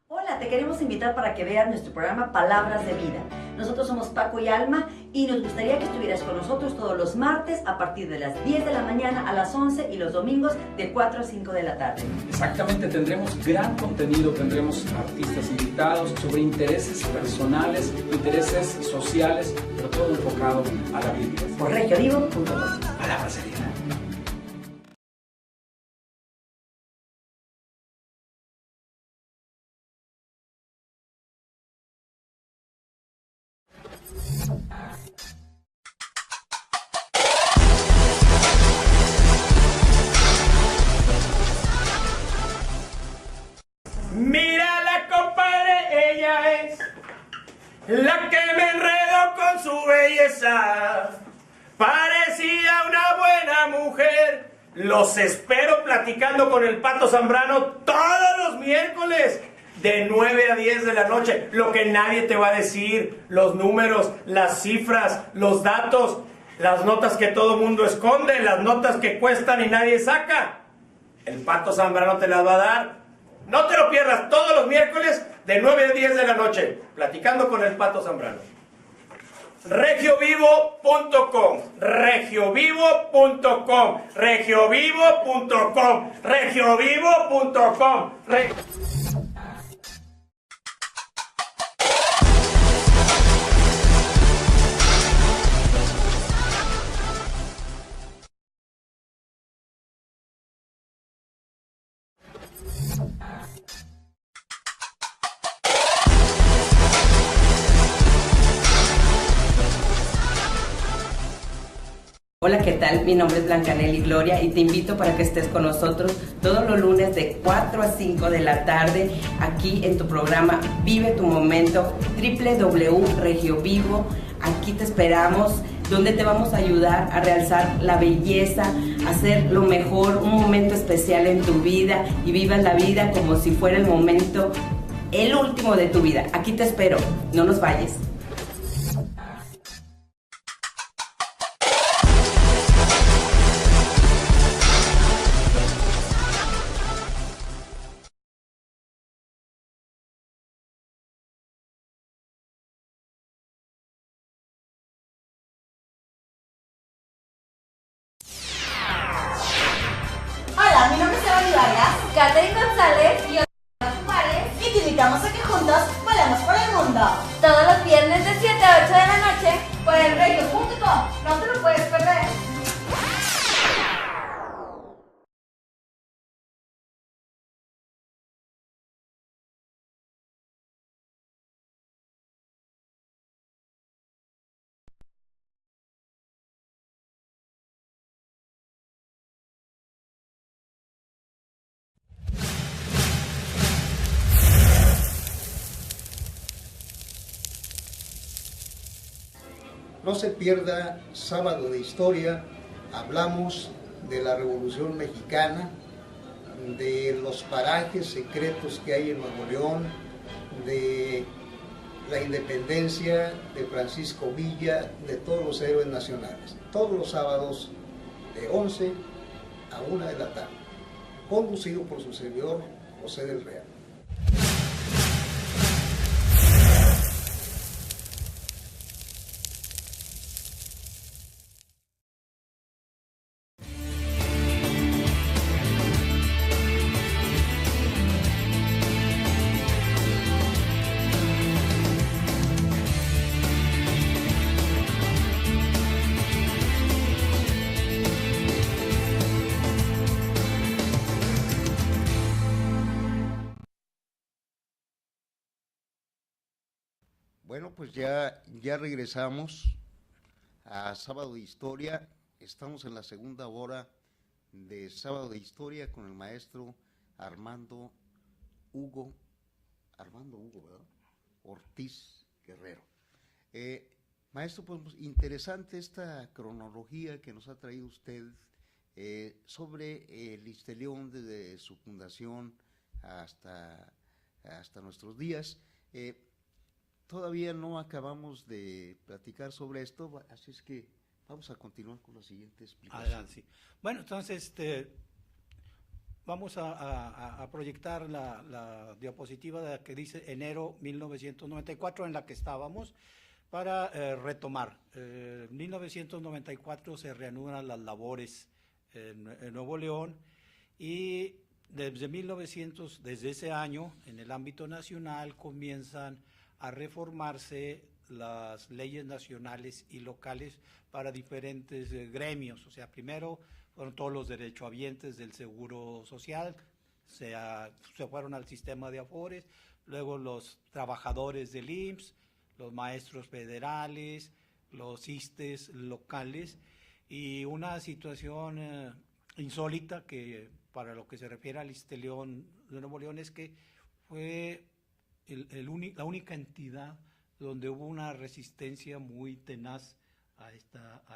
Hola, te queremos invitar para que veas nuestro programa Palabras de Vida. Nosotros somos Paco y Alma y nos gustaría que estuvieras con nosotros todos los martes a partir de las 10 de la mañana a las 11 y los domingos de 4 a 5 de la tarde.
Exactamente, tendremos gran contenido, tendremos artistas invitados sobre intereses personales, intereses sociales, pero todo enfocado a la Biblia.
Por regiovivo.com.
Palabras de Vida.
Mírala, compadre, ella es La que me enredó con su belleza, parecía una buena mujer. Los espero platicando con el Pato Zambrano todos los miércoles, de 9 a 10 de la noche. Lo que nadie te va a decir, los números, las cifras, los datos, las notas que todo mundo esconde, las notas que cuestan y nadie saca. El Pato Zambrano te las va a dar. No te lo pierdas, todos los miércoles de 9 a 10 de la noche, platicando con el Pato Zambrano. Regiovivo.com, regiovivo.com, regiovivo.com, regiovivo.com.
Hola, ¿qué tal? Mi nombre es Blancanelli Gloria y te invito para que estés con nosotros todos los lunes de 4 a 5 de la tarde aquí en tu programa Vive tu Momento, www.regiovivo. Aquí te esperamos, donde te vamos a ayudar a realzar la belleza, a hacer lo mejor, un momento especial en tu vida y vivas la vida como si fuera el momento, el último de tu vida. Aquí te espero, no nos falles.
Hola, mi nombre es Eva Vargas,
Catherine González y
Juárez, y te invitamos a que juntos volemos por el mundo.
todos los viernes de 7 a 8 de la noche por el regio.com. No te lo puedes perder.
No se pierda Sábado de Historia. Hablamos de la Revolución Mexicana, de los parajes secretos que hay en Nuevo León, de la independencia de Francisco Villa, de todos los héroes nacionales. Todos los sábados de 11 a 1 de la tarde. Conducido por su servidor José del Real. Bueno, pues ya regresamos a Sábado de Historia. Estamos en la segunda hora de Sábado de Historia con el maestro Armando Hugo, ¿verdad? Ortiz Guerrero. Maestro, pues interesante esta cronología que nos ha traído usted sobre el Isteleón desde su fundación hasta nuestros días. Todavía no acabamos de platicar sobre esto, así es que vamos a continuar con la siguiente explicación.
Adelante, sí. Bueno, entonces vamos a proyectar la diapositiva que dice enero 1994 en la que estábamos para retomar. En 1994 se reanudan las labores en Nuevo León y desde ese año en el ámbito nacional comienzan a reformarse las leyes nacionales y locales para diferentes gremios. O sea, primero fueron todos los derechohabientes del Seguro Social, se fueron al sistema de Afores, luego los trabajadores del IMSS, los maestros federales, los ISSSTEs locales, y una situación insólita que para lo que se refiere al Isteleón de Nuevo León es que fue la única entidad donde hubo una resistencia muy tenaz a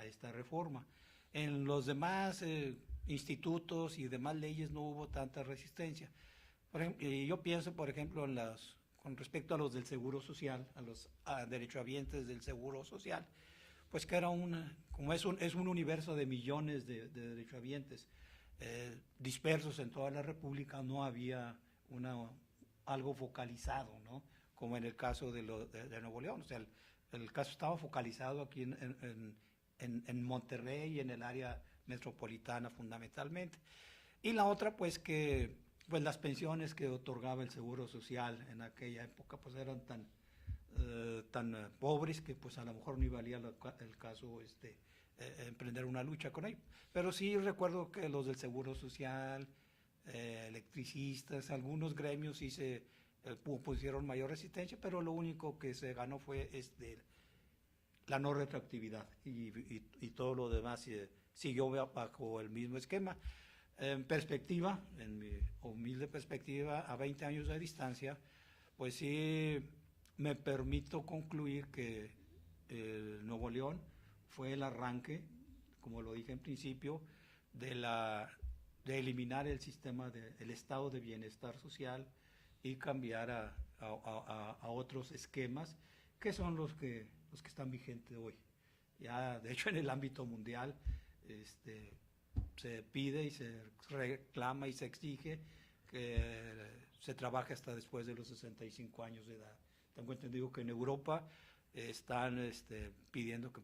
esta reforma. En los demás institutos y demás leyes no hubo tanta resistencia. Yo pienso, por ejemplo, con respecto a los del Seguro Social, a los derechohabientes del Seguro Social, pues que era como es un universo de millones de derechohabientes dispersos en toda la República, no había algo focalizado, ¿no? Como en el caso de Nuevo León. O sea, el caso estaba focalizado aquí en Monterrey y en el área metropolitana fundamentalmente. Y la otra, pues que las pensiones que otorgaba el Seguro Social en aquella época pues eran tan pobres que pues a lo mejor ni valía el caso emprender una lucha con ellos. Pero sí recuerdo que los del Seguro Social, electricistas, algunos gremios sí se pusieron mayor resistencia, pero lo único que se ganó fue la no retroactividad y todo lo demás siguió bajo el mismo esquema. En perspectiva, en mi humilde perspectiva, a 20 años de distancia, pues sí me permito concluir que Nuevo León fue el arranque, como lo dije en principio, de eliminar el sistema del estado de bienestar social y cambiar a otros esquemas que son los que están vigentes hoy. Ya, de hecho, en el ámbito mundial se pide y se reclama y se exige que se trabaje hasta después de los 65 años de edad. Tengo entendido que en Europa están pidiendo que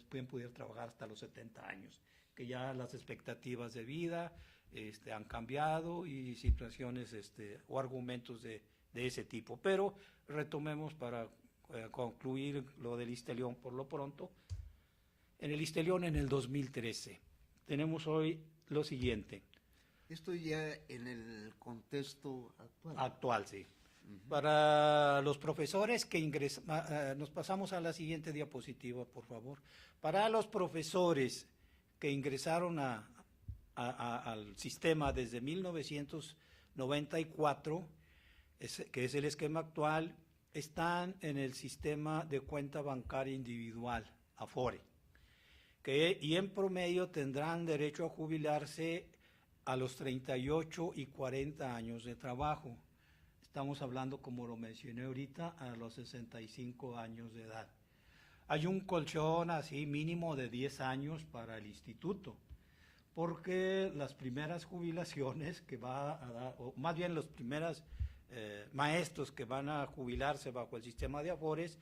pueden poder trabajar hasta los 70 años, que ya las expectativas de vida han cambiado y situaciones o argumentos de ese tipo. Pero retomemos para concluir lo del ISSSTE León por lo pronto. En el ISSSTE León en el 2013 tenemos hoy lo siguiente.
Esto ya en el contexto actual.
Actual, sí. Para los profesores que ingresan, nos pasamos a la siguiente diapositiva, por favor. Para los profesores que ingresaron al sistema desde 1994, que es el esquema actual, están en el sistema de cuenta bancaria individual, Afore, y en promedio tendrán derecho a jubilarse a los 38 y 40 años de trabajo. Estamos hablando, como lo mencioné ahorita, a los 65 años de edad. Hay un colchón así mínimo de 10 años para el instituto, porque las primeras jubilaciones que va a dar, o más bien los primeros maestros que van a jubilarse bajo el sistema de Afores,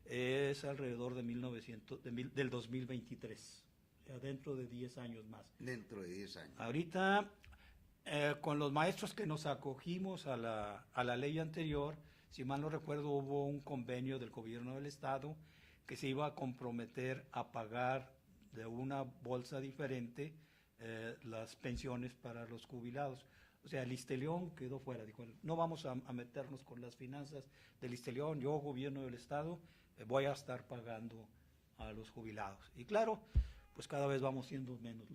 es alrededor del 2023, o sea, dentro de 10 años más.
Dentro de 10 años.
Ahorita, con los maestros que nos acogimos a la ley anterior, si mal no recuerdo, hubo un convenio del gobierno del estado que se iba a comprometer a pagar de una bolsa diferente las pensiones para los jubilados. O sea, el ISSSTE León quedó fuera, dijo, no vamos a meternos con las finanzas del ISSSTE León, yo, gobierno del estado, voy a estar pagando a los jubilados. Y claro, pues cada vez vamos siendo menos.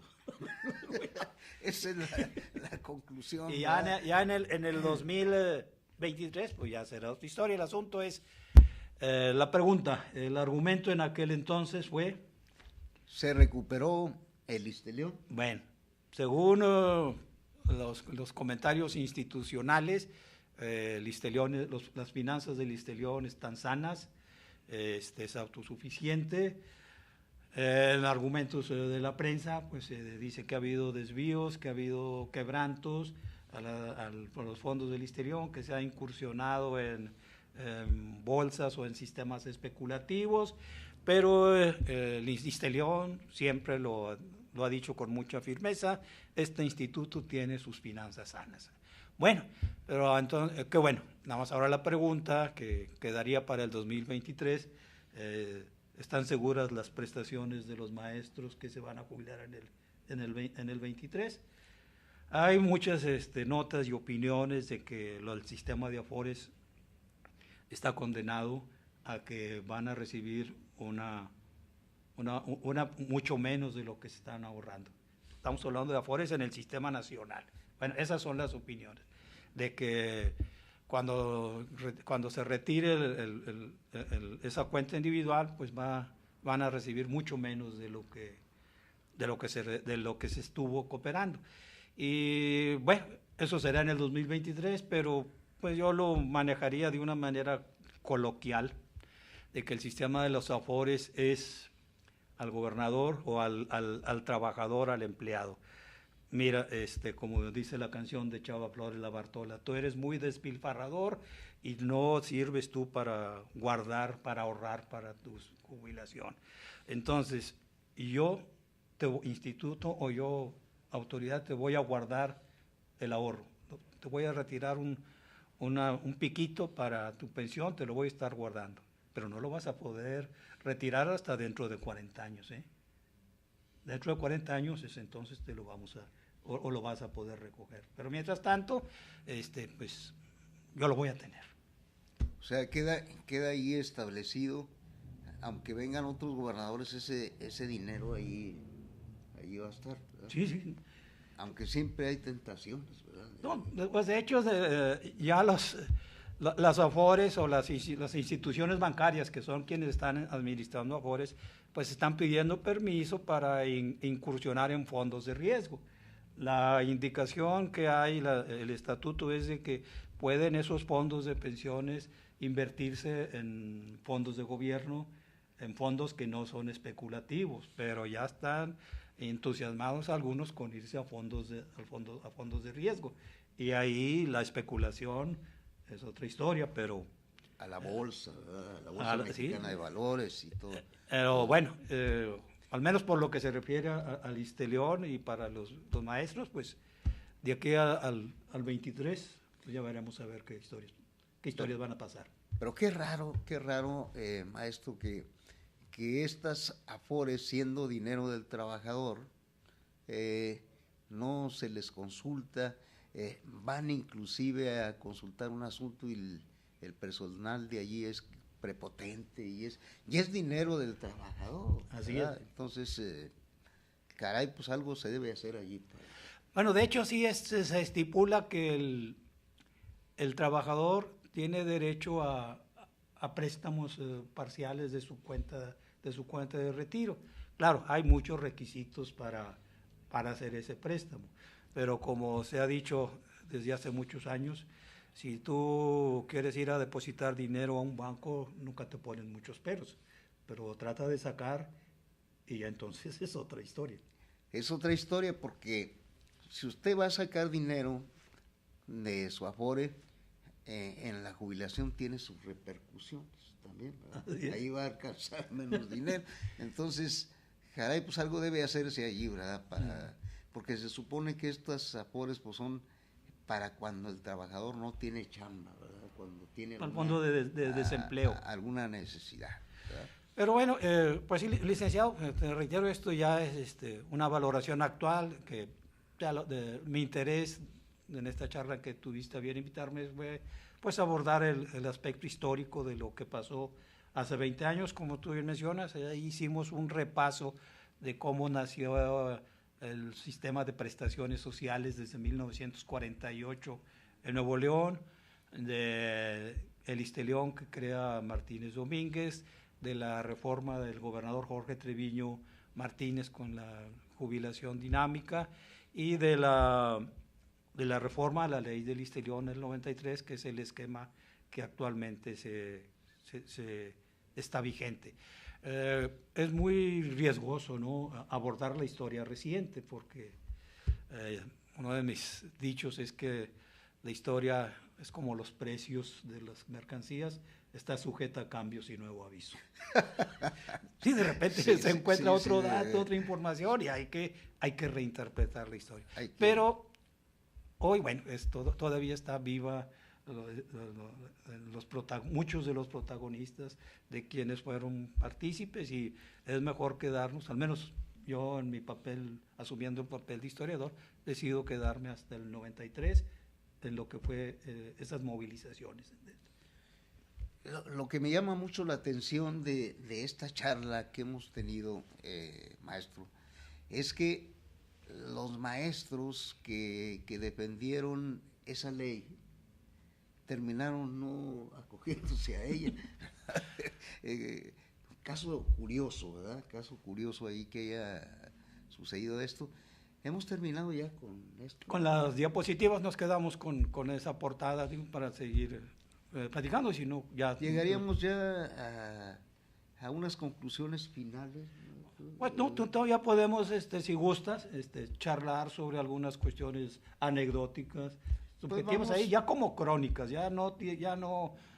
Esa es la conclusión.
Y ya en el 2023, pues ya será otra historia. El asunto es, la pregunta, el argumento en aquel entonces fue...
¿Se recuperó el ISSSTE León?
Bueno, según los comentarios institucionales, el ISSSTE León, las finanzas del ISSSTE León están sanas, es autosuficiente. En argumentos de la prensa, pues se dice que ha habido desvíos, que ha habido quebrantos por los fondos del ISSSTE León, que se ha incursionado en bolsas o en sistemas especulativos, pero el ISSSTE León siempre lo ha dicho con mucha firmeza, este instituto tiene sus finanzas sanas. Bueno, pero entonces, qué bueno, nada más ahora la pregunta que quedaría para el 2023, ¿están seguras las prestaciones de los maestros que se van a jubilar en el 23? Hay muchas notas y opiniones de que el sistema de Afores está condenado a que van a recibir mucho menos de lo que se están ahorrando. Estamos hablando de Afores en el sistema nacional. Bueno, esas son las opiniones, de que cuando se retire esa cuenta individual, pues van a recibir mucho menos de lo que se estuvo cooperando. Y bueno, eso será en el 2023, pero pues yo lo manejaría de una manera coloquial, de que el sistema de los afores es al gobernador o al trabajador, al empleado. Mira, como dice la canción de Chava Flores La Bartola, tú eres muy despilfarrador y no sirves tú para guardar, para ahorrar para tu jubilación. Entonces, yo, instituto o yo, autoridad, te voy a guardar el ahorro. Te voy a retirar un piquito para tu pensión, te lo voy a estar guardando. Pero no lo vas a poder retirar hasta dentro de 40 años, ¿eh? Dentro de 40 años es entonces te lo vamos a, o lo vas a poder recoger. Pero mientras tanto, pues yo lo voy a tener.
O sea, queda ahí establecido, aunque vengan otros gobernadores, ese dinero ahí va a estar, ¿verdad?
Sí, sí.
Aunque siempre hay tentaciones, ¿verdad?
No, pues de hecho ya las afores o las instituciones bancarias, que son quienes están administrando afores, pues están pidiendo permiso para incursionar en fondos de riesgo. La indicación que hay, el estatuto es de que pueden esos fondos de pensiones invertirse en fondos de gobierno, en fondos que no son especulativos, pero ya están entusiasmados algunos con irse a fondos de riesgo. Y ahí la especulación es otra historia, pero...
A la bolsa, ¿verdad? La bolsa mexicana, sí, de valores y todo.
Pero bueno, al menos por lo que se refiere al ISSSTELEON y para los maestros, pues de aquí al 23, pues ya veremos a ver qué historias van a pasar.
Pero qué raro, maestro, que estas afores, siendo dinero del trabajador, no se les consulta, van inclusive a consultar un asunto y el personal de allí es prepotente y es dinero del trabajador.
Así es.
Entonces, caray, pues algo se debe hacer allí.
Bueno, de hecho sí se estipula que el trabajador tiene derecho a préstamos parciales de su cuenta de retiro. Claro, hay muchos requisitos para hacer ese préstamo, pero como se ha dicho desde hace muchos años, si tú quieres ir a depositar dinero a un banco, nunca te ponen muchos peros, pero trata de sacar y ya entonces es otra historia.
Es otra historia porque si usted va a sacar dinero de su afore, en la jubilación tiene sus repercusiones también, ¿verdad? Ahí va a alcanzar menos dinero. Entonces, caray, pues algo debe hacerse allí, ¿verdad? Porque se supone que estas afores pues son para cuando el trabajador no tiene chamba, ¿verdad? Cuando tiene
al fondo de desempleo.
Alguna necesidad, ¿verdad?
Pero bueno, pues sí, licenciado, te reitero, esto ya es una valoración actual, que ya mi interés en esta charla que tuviste a bien invitarme fue pues abordar el aspecto histórico de lo que pasó hace 20 años, como tú bien mencionas. Ahí hicimos un repaso de cómo nació el sistema de prestaciones sociales desde 1948 en Nuevo León, de el ISSSTELEON que crea Martínez Domínguez, de la reforma del gobernador Jorge Treviño Martínez con la jubilación dinámica y de la reforma a la ley del ISSSTELEON del 93, que es el esquema que actualmente está vigente. Es muy riesgoso, ¿no?, abordar la historia reciente, porque uno de mis dichos es que la historia es como los precios de las mercancías, está sujeta a cambios y nuevo aviso. Sí, de repente se encuentra otro dato, otra información y hay que reinterpretar la historia. Pero hoy, bueno, todavía está viva muchos de los protagonistas, de quienes fueron partícipes, y es mejor quedarnos, al menos yo en mi papel, asumiendo el papel de historiador, decido quedarme hasta el 93 en lo que fue esas movilizaciones.
Lo que me llama mucho la atención de esta charla que hemos tenido, maestro, es que los maestros que defendieron esa ley, terminaron no acogiéndose a ella. Caso curioso, ¿verdad? Caso curioso ahí que haya sucedido esto. Hemos terminado ya con esto.
Con las diapositivas nos quedamos con esa portada, digo, para seguir platicando, si no ya...
Llegaríamos ya a unas conclusiones finales.
Bueno, todavía podemos, si gustas, charlar sobre algunas cuestiones anecdóticas, subjetivas ahí, ya como crónicas, ya no,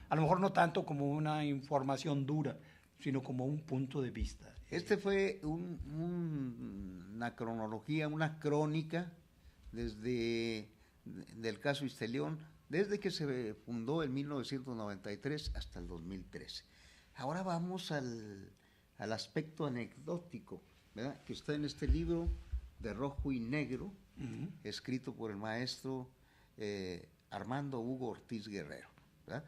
a lo mejor no tanto como una información dura, sino como un punto de vista.
Este fue una cronología, una crónica del caso Istelión, desde que se fundó en 1993 hasta el 2013. Ahora vamos al aspecto anecdótico, ¿verdad? Que está en este libro de rojo y negro, escrito por el maestro Armando Hugo Ortiz Guerrero, ¿verdad?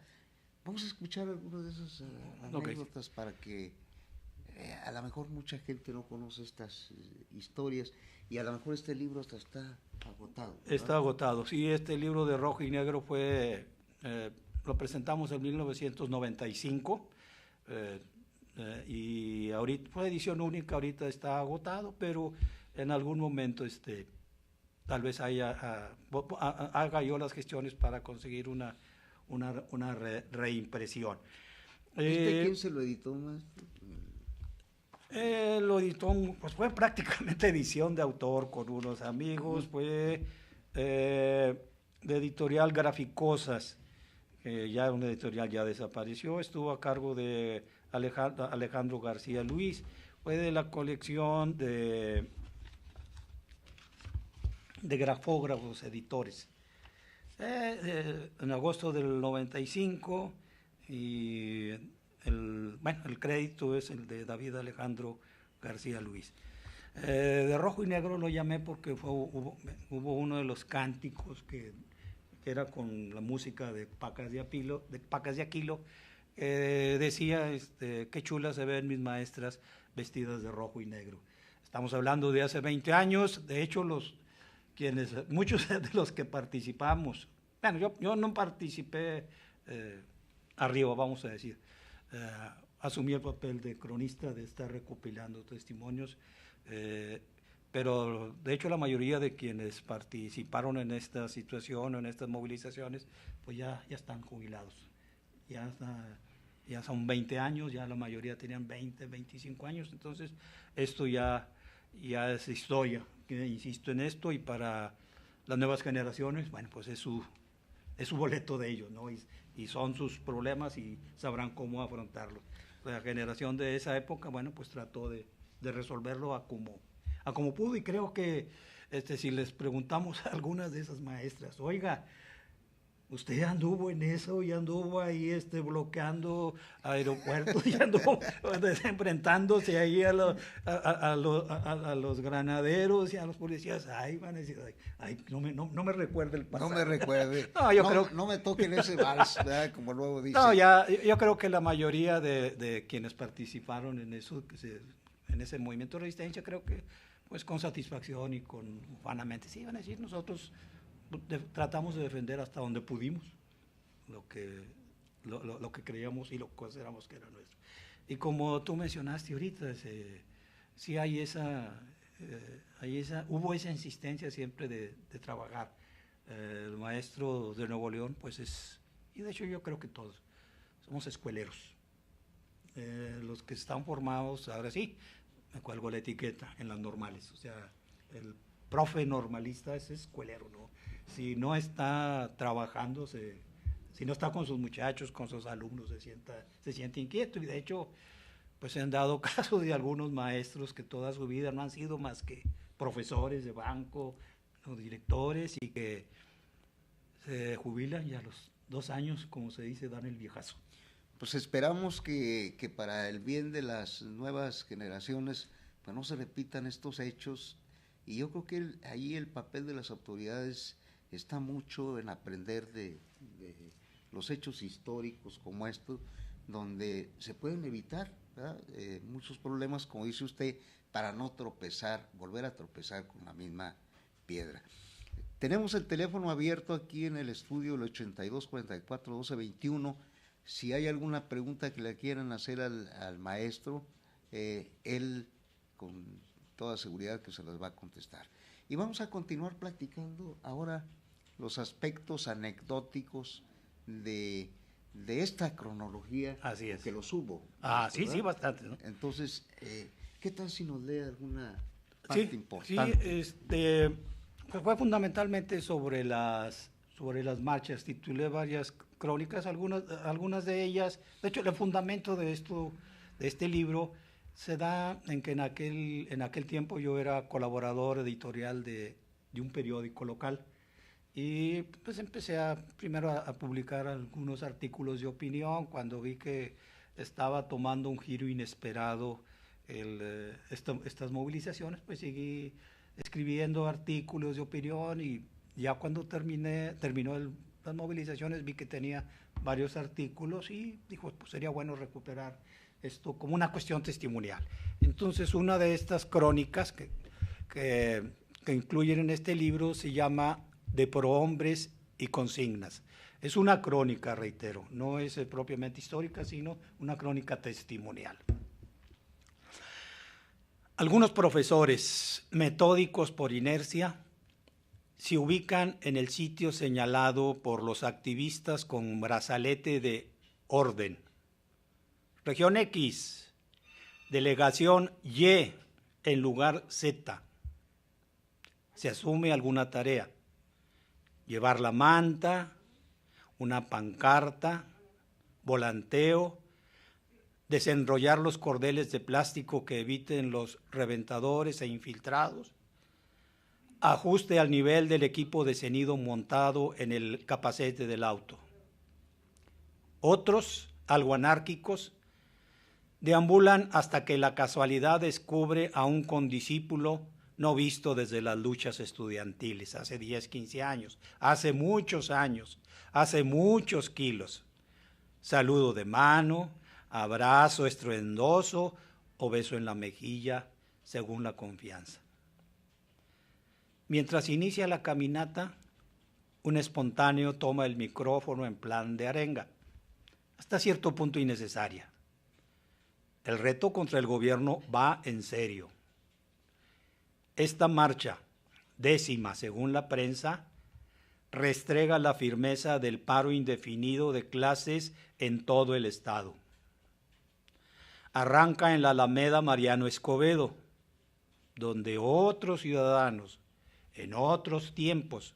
Vamos a escuchar algunas de esas anécdotas para que a lo mejor mucha gente no conoce estas historias y a lo mejor este libro hasta está agotado, ¿verdad?
Está agotado, sí, este libro de rojo y negro lo presentamos en 1995 y ahorita fue edición única, ahorita está agotado, pero en algún momento tal vez haga yo las gestiones para conseguir una reimpresión.
¿Quién se lo editó, maestro?
Lo editó, pues fue prácticamente edición de autor con unos amigos, fue de editorial Graficosas, ya una editorial ya desapareció, estuvo a cargo de Alejandro García Luis, fue de la colección de grafógrafos editores. En agosto del 95 y el crédito es el de David Alejandro García Luis. De rojo y negro lo llamé porque hubo uno de los cánticos que era con la música de Pacas de Aquilo, decía, qué chulas se ven mis maestras vestidas de rojo y negro. Estamos hablando de hace 20 años, de hecho muchos de los que participamos, bueno, yo no participé arriba, vamos a decir, asumí el papel de cronista, de estar recopilando testimonios, pero de hecho la mayoría de quienes participaron en esta situación, en estas movilizaciones, pues ya están jubilados, ya son 20 años, ya la mayoría tenían 20, 25 años, entonces esto ya es historia, insisto en esto, y para las nuevas generaciones, bueno, pues es su boleto de ellos, ¿no? Y son sus problemas y sabrán cómo afrontarlos. La generación de esa época, bueno, pues trató de resolverlo a como pudo, y creo que si les preguntamos a algunas de esas maestras, oiga, usted anduvo en eso y anduvo ahí bloqueando aeropuertos y anduvo enfrentándose ahí a los granaderos y a los policías. Ay, van a decir, no me recuerde el pasado.
No me recuerde. No me toquen ese vals, ¿verdad? Como luego dice.
No, yo creo que la mayoría de quienes participaron en eso, en ese movimiento de resistencia, creo que pues con satisfacción y con ufanamente, sí, van a decir, nosotros tratamos de defender hasta donde pudimos lo que creíamos y lo que consideramos que era nuestro. Y como tú mencionaste ahorita, sí hubo esa insistencia siempre de trabajar. El maestro de Nuevo León, pues y de hecho yo creo que todos somos escueleros. Los que están formados, ahora sí, me cuelgo la etiqueta en las normales, o sea, el profe normalista es escuelero, ¿no? Si no está trabajando, si no está con sus muchachos, con sus alumnos, se siente inquieto, y de hecho, pues se han dado casos de algunos maestros que toda su vida no han sido más que profesores de banco o directores, y que se jubilan y a los 2 años, como se dice, dan el viejazo.
Pues esperamos que para el bien de las nuevas generaciones, pues no se repitan estos hechos. Y yo creo que ahí el papel de las autoridades está mucho en aprender de los hechos históricos como estos, donde se pueden evitar, ¿verdad? Muchos problemas, como dice usted, para no volver a tropezar con la misma piedra. Tenemos el teléfono abierto aquí en el estudio, el 8244-1221. Si hay alguna pregunta que le quieran hacer al maestro, él con toda seguridad que se las va a contestar. Y vamos a continuar platicando ahora los aspectos anecdóticos de esta cronología.
Así es.
Que los hubo.
Sí,
¿verdad?
sí, bastante, ¿no?
Entonces, ¿qué tal si nos lee alguna parte
Sí,
importante?
pues fue fundamentalmente sobre las marchas. Titulé varias crónicas, algunas de ellas. De hecho, el fundamento de este libro se da en que en aquel tiempo yo era colaborador editorial de un periódico local y pues empecé primero a publicar algunos artículos de opinión. Cuando vi que estaba tomando un giro inesperado estas movilizaciones, pues seguí escribiendo artículos de opinión, y ya cuando terminó las movilizaciones vi que tenía varios artículos y dijo, pues sería bueno recuperar esto como una cuestión testimonial. Entonces, una de estas crónicas que incluyen en este libro se llama De prohombres y consignas. Es una crónica, reitero, no es propiamente histórica, sino una crónica testimonial. Algunos profesores, metódicos por inercia, se ubican en el sitio señalado por los activistas con brazalete de orden. Región X, delegación Y en lugar Z. Se asume alguna tarea. Llevar la manta, una pancarta, volanteo, desenrollar los cordeles de plástico que eviten los reventadores e infiltrados, ajuste al nivel del equipo de sonido montado en el capacete del auto. Otros, algo anárquicos, deambulan hasta que la casualidad descubre a un condiscípulo no visto desde las luchas estudiantiles, hace 10, 15 años, hace muchos años, hace muchos kilos. Saludo de mano, abrazo estruendoso o beso en la mejilla, según la confianza. Mientras inicia la caminata, un espontáneo toma el micrófono en plan de arenga, hasta cierto punto innecesaria. El reto contra el gobierno va en serio. Esta marcha, 10ª según la prensa, restrega la firmeza del paro indefinido de clases en todo el estado. Arranca en la Alameda Mariano Escobedo, donde otros ciudadanos, en otros tiempos,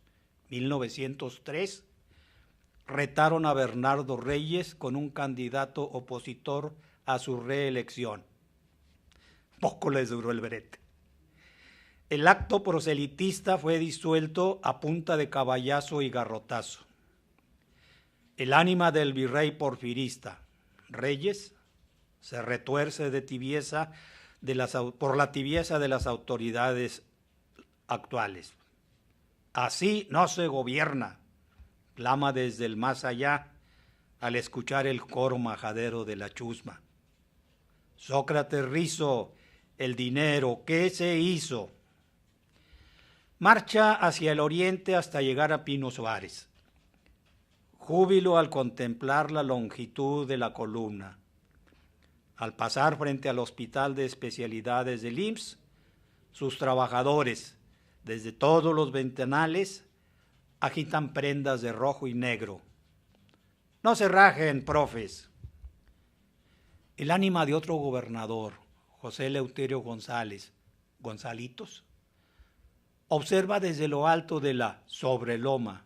1903, retaron a Bernardo Reyes con un candidato opositor a su reelección. Poco les duró el brete. El acto proselitista fue disuelto a punta de caballazo y garrotazo. El ánima del virrey porfirista, Reyes, se retuerce de tibieza por la tibieza de las autoridades actuales. Así no se gobierna, clama desde el más allá al escuchar el coro majadero de la chusma. Sócrates Rizo, el dinero, ¿qué se hizo? Marcha hacia el oriente hasta llegar a Pino Suárez. Júbilo al contemplar la longitud de la columna. Al pasar frente al Hospital de Especialidades del IMSS, sus trabajadores, desde todos los ventanales, agitan prendas de rojo y negro. No se rajen, profes. El ánima de otro gobernador, José Eleuterio González, Gonzalitos, observa desde lo alto de la Sobreloma,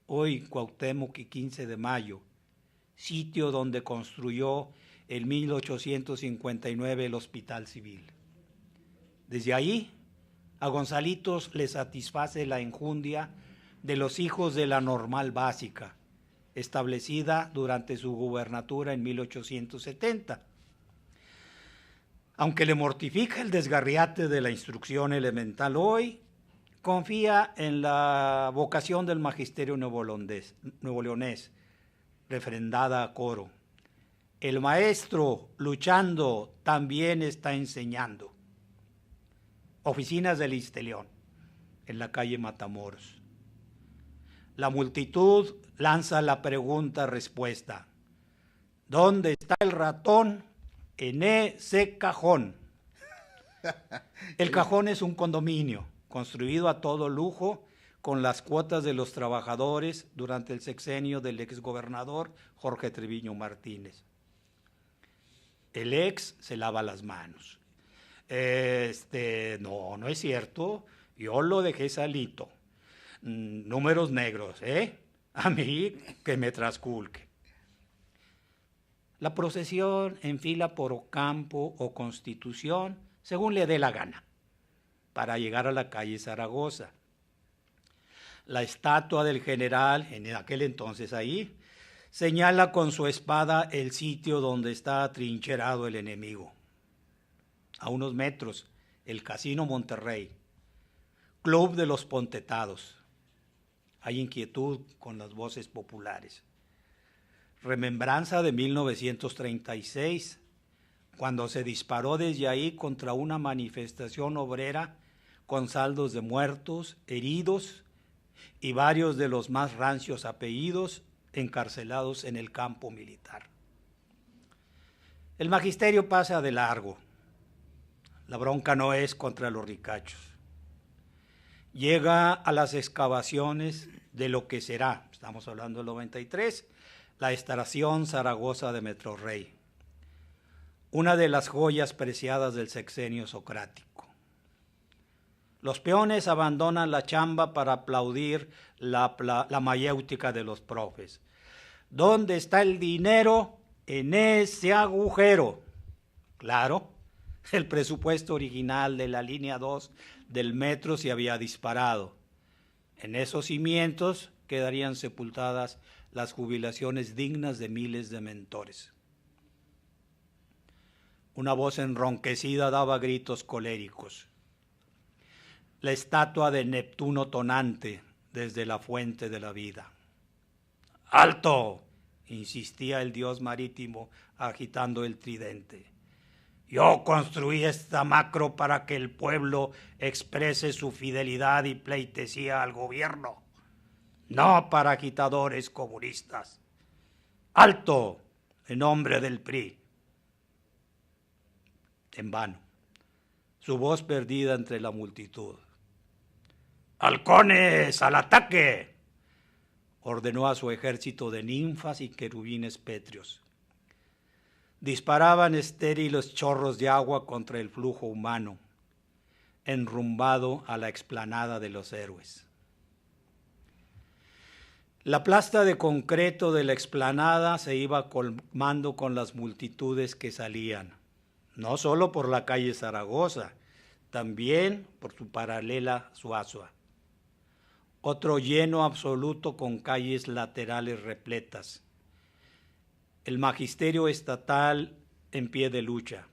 hoy Cuauhtémoc y 15 de Mayo, sitio donde construyó en 1859 el Hospital Civil. Desde ahí, a Gonzalitos le satisface la enjundia de los hijos de la Normal Básica, establecida durante su gubernatura en 1870. Aunque le mortifica el desgarriate de la instrucción elemental hoy, confía en la vocación del magisterio nuevo-leonés, refrendada a coro. El maestro, luchando, también está enseñando. Oficinas del Ixtelión, en la calle Matamoros. La multitud lanza la pregunta-respuesta. ¿Dónde está el ratón? En ese cajón. El cajón es un condominio construido a todo lujo con las cuotas de los trabajadores durante el sexenio del exgobernador Jorge Treviño Martínez. El ex se lava las manos. No es cierto. Yo lo dejé salito. Números negros, A mí que me trasculque. La procesión enfila por Ocampo o Constitución, según le dé la gana, para llegar a la calle Zaragoza. La estatua del general, en aquel entonces ahí, señala con su espada el sitio donde está atrincherado el enemigo. A unos metros, el Casino Monterrey, Club de los Pontetados. Hay inquietud con las voces populares. Remembranza de 1936, cuando se disparó desde ahí contra una manifestación obrera con saldos de muertos, heridos y varios de los más rancios apellidos encarcelados en el campo militar. El magisterio pasa de largo. La bronca no es contra los ricachos. Llega a las excavaciones de lo que será, estamos hablando del 93, la estación Zaragoza de Metrorrey, una de las joyas preciadas del sexenio socrático. Los peones abandonan la chamba para aplaudir la mayéutica de los profes. ¿Dónde está el dinero? En ese agujero. Claro, el presupuesto original de la línea 2 del metro se había disparado. En esos cimientos quedarían sepultadas las jubilaciones dignas de miles de mentores. Una voz enronquecida daba gritos coléricos. La estatua de Neptuno tonante desde la fuente de la vida. ¡Alto!, insistía el dios marítimo agitando el tridente. Yo construí esta macro para que el pueblo exprese su fidelidad y pleitesía al gobierno, no para agitadores comunistas. ¡Alto!, en nombre del PRI. En vano, su voz perdida entre la multitud. ¡Halcones, al ataque!, ordenó a su ejército de ninfas y querubines pétreos. Disparaban estériles chorros de agua contra el flujo humano, enrumbado a la explanada de los héroes. La plasta de concreto de la explanada se iba colmando con las multitudes que salían, no solo por la calle Zaragoza, también por su paralela Zuazua. Otro lleno absoluto con calles laterales repletas. El magisterio estatal en pie de lucha.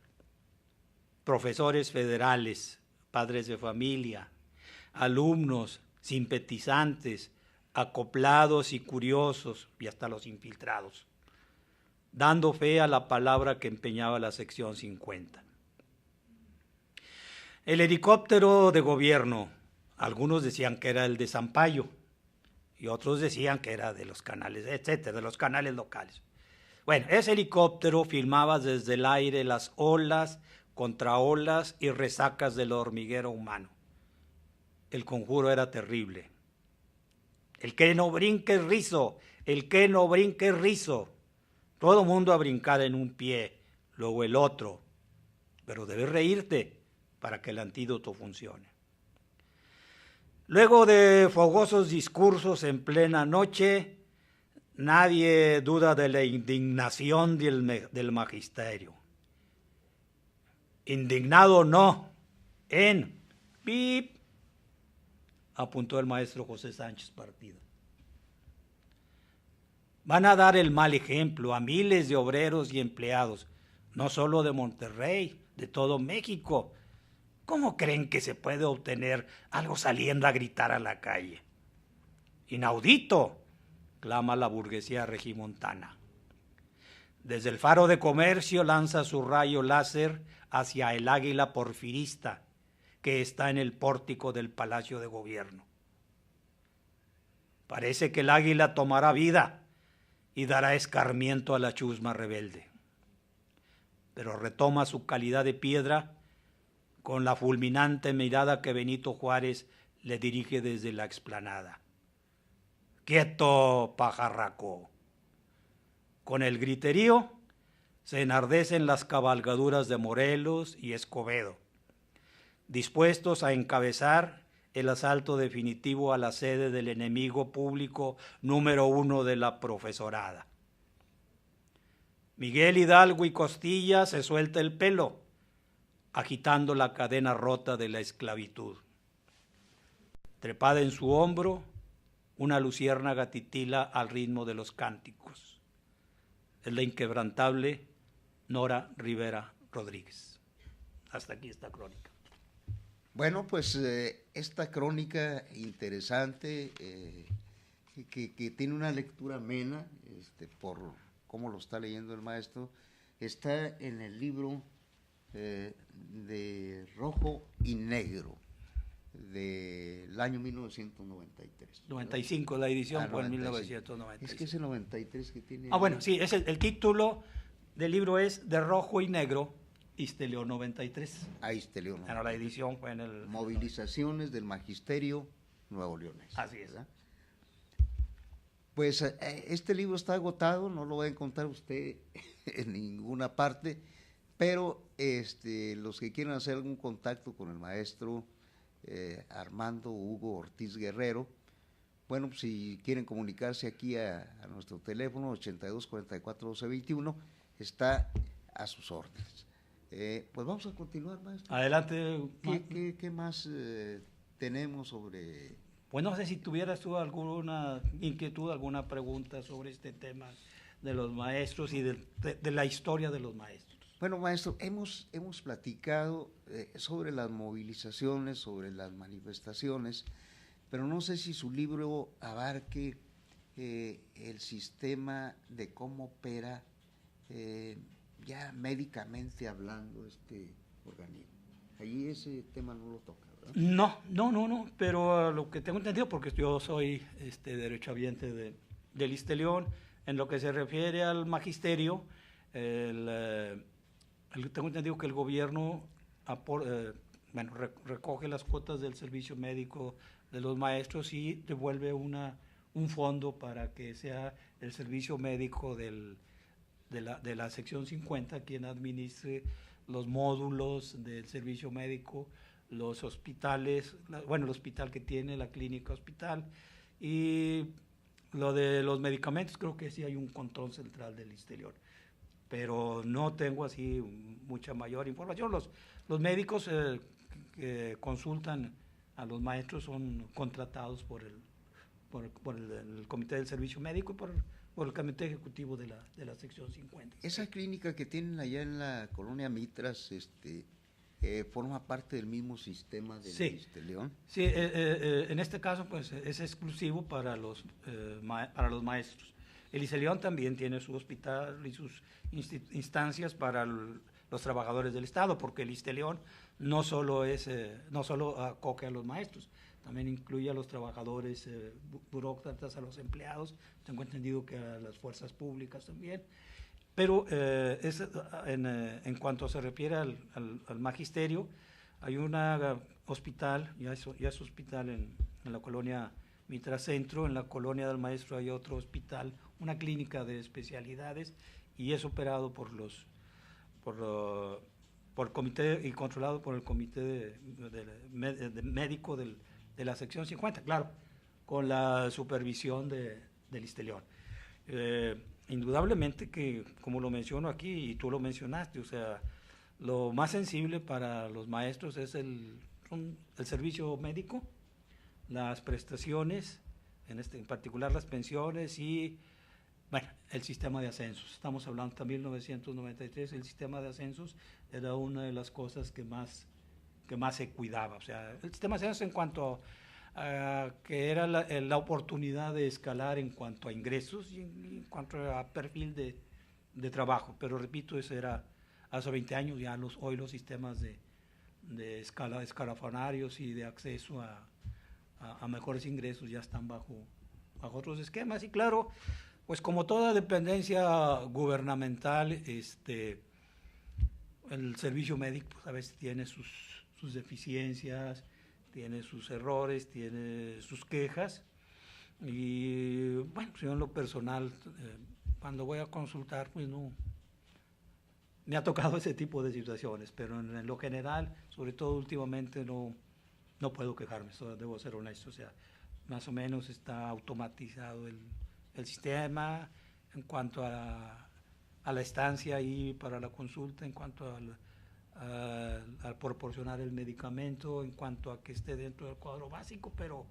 Profesores federales, padres de familia, alumnos, simpatizantes, acoplados y curiosos, y hasta los infiltrados, dando fe a la palabra que empeñaba la sección 50. El helicóptero de gobierno, algunos decían que era el de Sampaio, y otros decían que era de los canales, etcétera, de los canales locales. Bueno, ese helicóptero filmaba desde el aire las olas, contraolas y resacas del hormiguero humano. El conjuro era terrible. El que no brinque es rizo, el que no brinque es rizo. Todo mundo a brincar en un pie, luego el otro, pero debes reírte para que el antídoto funcione. Luego de fogosos discursos en plena noche, nadie duda de la indignación del magisterio. Indignado no, ¡pip!, apuntó el maestro José Sánchez Partida. Van a dar el mal ejemplo a miles de obreros y empleados, no solo de Monterrey, de todo México. ¿Cómo creen que se puede obtener algo saliendo a gritar a la calle? Inaudito, clama la burguesía regimontana. Desde el Faro de Comercio lanza su rayo láser hacia el águila porfirista que está en el pórtico del Palacio de Gobierno. Parece que el águila tomará vida y dará escarmiento a la chusma rebelde. Pero retoma su calidad de piedra con la fulminante mirada que Benito Juárez le dirige desde la explanada. ¡Quieto, pajarraco! Con el griterío se enardecen las cabalgaduras de Morelos y Escobedo, dispuestos a encabezar el asalto definitivo a la sede del enemigo público número 1 de la profesorada. Miguel Hidalgo y Costilla se suelta el pelo, agitando la cadena rota de la esclavitud. Trepada en su hombro, una luciérnaga titila al ritmo de los cánticos. Es la inquebrantable Nora Rivera Rodríguez. Hasta aquí esta crónica.
Bueno, pues esta crónica interesante, que tiene una lectura amena, por cómo lo está leyendo el maestro, está en el libro de Rojo y Negro, del año 1993.
95, la edición fue en
95.
1996.
Es que ese 93 que tiene...
Bueno, sí, es el título del libro es De Rojo y Negro, Isteleón 93.
Isteleón 93.
Bueno, la edición fue en el...
Movilizaciones del Magisterio Nuevo Leonés.
Así es.
¿Verdad? Pues este libro está agotado, no lo va a encontrar usted en ninguna parte, pero los que quieran hacer algún contacto con el maestro Armando Hugo Ortiz Guerrero, bueno, pues si quieren comunicarse aquí a nuestro teléfono 82 44 12 21, está a sus órdenes. Pues vamos a continuar, maestro.
Adelante.
¿Qué más tenemos sobre...?
Pues no sé si tuvieras tú alguna inquietud, alguna pregunta sobre este tema de los maestros y de la historia de los maestros.
Bueno, maestro, hemos platicado sobre las movilizaciones, sobre las manifestaciones, pero no sé si su libro abarque el sistema de cómo opera ya médicamente hablando este organismo. Allí ese tema no lo toca, ¿verdad?
No, pero lo que tengo entendido, porque yo soy derechohabiente del Isteleón, en lo que se refiere al magisterio, tengo entendido que el gobierno recoge las cuotas del servicio médico de los maestros y devuelve un fondo para que sea el servicio médico de la sección 50 quien administre los módulos del servicio médico, los hospitales, el hospital que tiene, la clínica hospital, y lo de los medicamentos creo que sí hay un control central del Isteleón, pero no tengo así mucha mayor información. Los médicos que consultan a los maestros son contratados por el Comité del Servicio Médico y por el Comité Ejecutivo de la sección 50.
Esa clínica que tienen allá en la colonia Mitras, forma parte del mismo sistema del Isteleón.
Sí, en este caso pues es exclusivo para los maestros. El Isteleón también tiene su hospital y sus instancias para los trabajadores del Estado, porque el Isteleón no solo acoge a los maestros, también incluye a los trabajadores burócratas, a los empleados, tengo entendido que a las fuerzas públicas también, pero en cuanto se refiere al magisterio, hay un hospital, ya es hospital en la colonia Mitras Centro, en la colonia del Maestro hay otro hospital, una clínica de especialidades, y es operado por el comité y controlado por el comité médico de la sección 50, claro, con la supervisión del Isteleón. Indudablemente que, como lo menciono aquí, y tú lo mencionaste, o sea, lo más sensible para los maestros es el servicio médico, las prestaciones, en particular las pensiones y, el sistema de ascensos. Estamos hablando también de 1993, el sistema de ascensos era una de las cosas que más se cuidaba. O sea, el sistema de ascensos en cuanto a que era la oportunidad de escalar en cuanto a ingresos y en cuanto a perfil de trabajo. Pero repito, eso era hace 20 años, ya hoy los sistemas de escalafonarios y de acceso a mejores ingresos ya están bajo bajo otros esquemas. Y claro, pues como toda dependencia gubernamental, el servicio médico pues, a veces tiene sus deficiencias, tiene sus errores, tiene sus quejas. Y bueno, yo en lo personal, cuando voy a consultar, pues no me ha tocado ese tipo de situaciones, pero en lo general, sobre todo últimamente, no puedo quejarme, debo ser honesto. O sea, más o menos está automatizado el sistema en cuanto a la estancia ahí para la consulta, en cuanto a proporcionar el medicamento, en cuanto a que esté dentro del cuadro básico, pero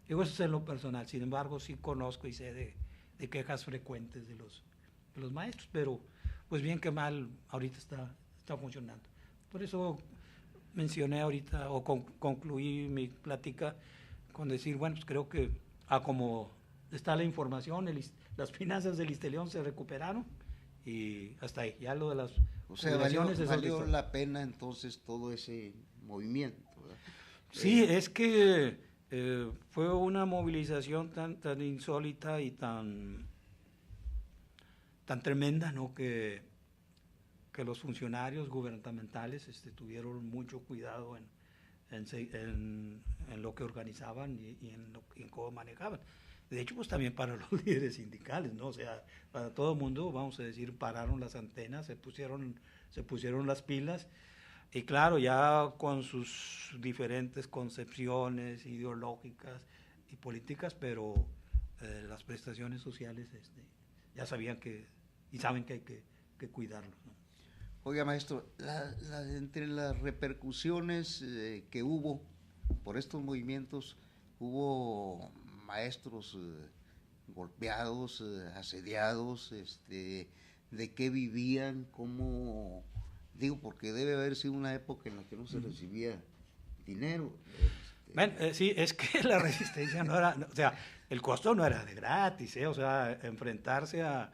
digo, eso es en lo personal. Sin embargo, sí conozco y sé de quejas frecuentes de los maestros, pero pues bien que mal, ahorita está funcionando. Por eso mencioné ahorita, o concluí mi plática con decir, bueno, pues creo que como está la información, las finanzas del ISSSTE se recuperaron y hasta ahí. Ya lo de las
o sea, valió la pena entonces todo ese movimiento, ¿verdad?
Sí, es que fue una movilización tan insólita y tan tremenda, ¿no? Que los funcionarios gubernamentales tuvieron mucho cuidado en lo que organizaban y en cómo manejaban. De hecho, pues también para los líderes sindicales, ¿no? O sea, para todo el mundo, vamos a decir, pararon las antenas, se pusieron las pilas. Y claro, ya con sus diferentes concepciones ideológicas y políticas, pero las prestaciones sociales ya sabían y saben que hay que cuidarlos, ¿no?
Oiga, maestro, entre las repercusiones que hubo por estos movimientos, hubo maestros golpeados, asediados, de qué vivían, cómo... Digo, porque debe haber sido una época en la que no se recibía dinero.
Bueno, sí, es que la resistencia no era, o sea, el costo no era de gratis, o sea, enfrentarse a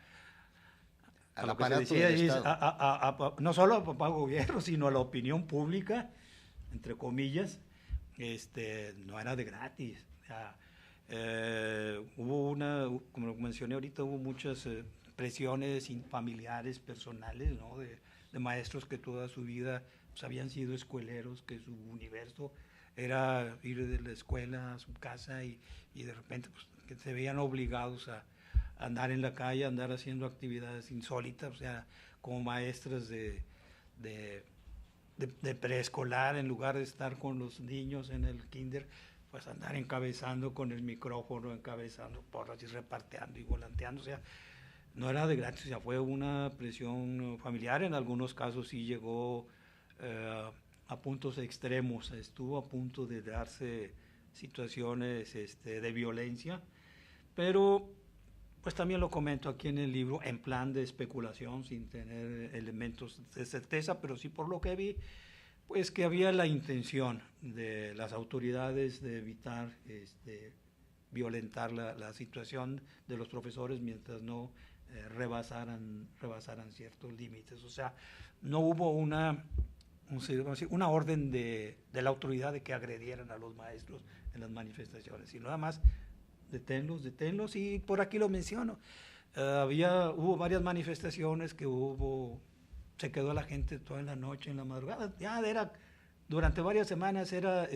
al
lo que
aparato
se decía,
del Estado.
no solo al gobierno, sino a la opinión pública, entre comillas, no era de gratis. O sea, hubo como mencioné ahorita, hubo muchas presiones familiares, personales, ¿no? De maestros que toda su vida pues, habían sido escueleros, que su universo era ir de la escuela a su casa y de repente pues, que se veían obligados a andar en la calle, a andar haciendo actividades insólitas, o sea, como maestras de preescolar, en lugar de estar con los niños en el kinder, pues andar encabezando con el micrófono, encabezando porras y reparteando y volanteando, o sea, no era de gratis, o sea, fue una presión familiar. En algunos casos sí llegó a puntos extremos, estuvo a punto de darse situaciones de violencia, pero pues también lo comento aquí en el libro en plan de especulación, sin tener elementos de certeza, pero sí por lo que vi, pues que había la intención de las autoridades de evitar violentar la situación de los profesores mientras no rebasaran ciertos límites. O sea, no hubo una orden de la autoridad de que agredieran a los maestros en las manifestaciones, sino nada más deténlos, y por aquí lo menciono. Hubo varias manifestaciones que se quedó la gente toda la noche, en la madrugada. Ya durante varias semanas era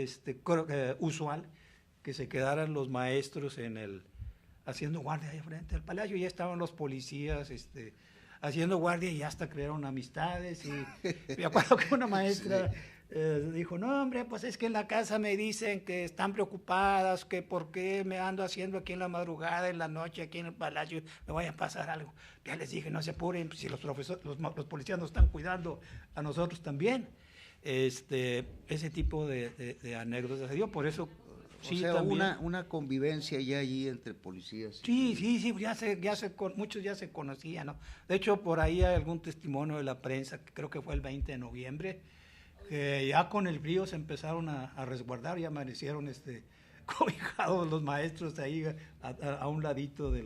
usual que se quedaran los maestros haciendo guardia ahí frente al palacio. Ya estaban los policías haciendo guardia y hasta crearon amistades. Y me acuerdo que una maestra dijo, no hombre, pues es que en la casa me dicen que están preocupadas, que por qué me ando haciendo aquí en la madrugada, en la noche, aquí en el palacio, me vaya a pasar algo. Ya les dije, no se apuren, si los policías nos están cuidando, a nosotros también. Ese tipo de anécdotas se dio, por eso...
Sí, o sea, también, una convivencia ya allí entre policías.
Sí, muchos ya se conocían, ¿no? De hecho, por ahí hay algún testimonio de la prensa, que creo que fue el 20 de noviembre, que ya con el frío se empezaron a resguardar y amanecieron cobijados los maestros ahí a un ladito de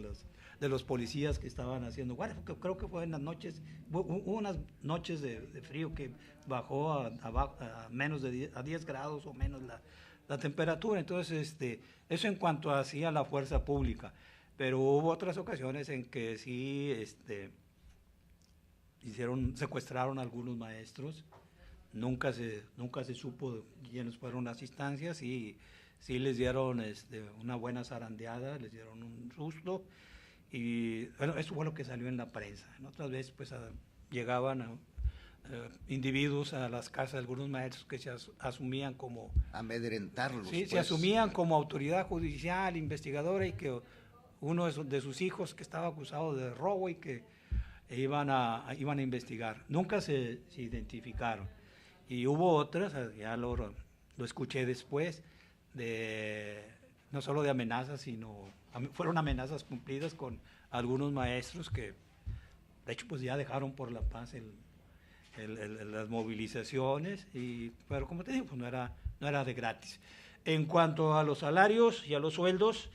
los policías que estaban haciendo guardia. Creo que fue en las noches, hubo unas noches de frío que bajó a menos de 10 grados o menos la temperatura. Entonces, eso en cuanto a la fuerza pública. pero hubo otras ocasiones en que sí secuestraron a algunos maestros. Nunca se supo quiénes fueron las instancias y sí les dieron una buena zarandeada, les dieron un susto. Y bueno, eso fue lo que salió en la prensa. En otras veces pues llegaban individuos a las casas de algunos maestros que se asumían como...
Amedrentarlos.
Sí,
pues.
se asumían como autoridad judicial, investigadora, y que uno de sus hijos que estaba acusado de robo y que iban a investigar. Nunca se identificaron. Y hubo otras, ya lo escuché después, no solo de amenazas, sino fueron amenazas cumplidas con algunos maestros que, de hecho, pues ya dejaron por la paz las movilizaciones, pero como te digo, pues no era de gratis. En cuanto a los salarios y a los sueldos,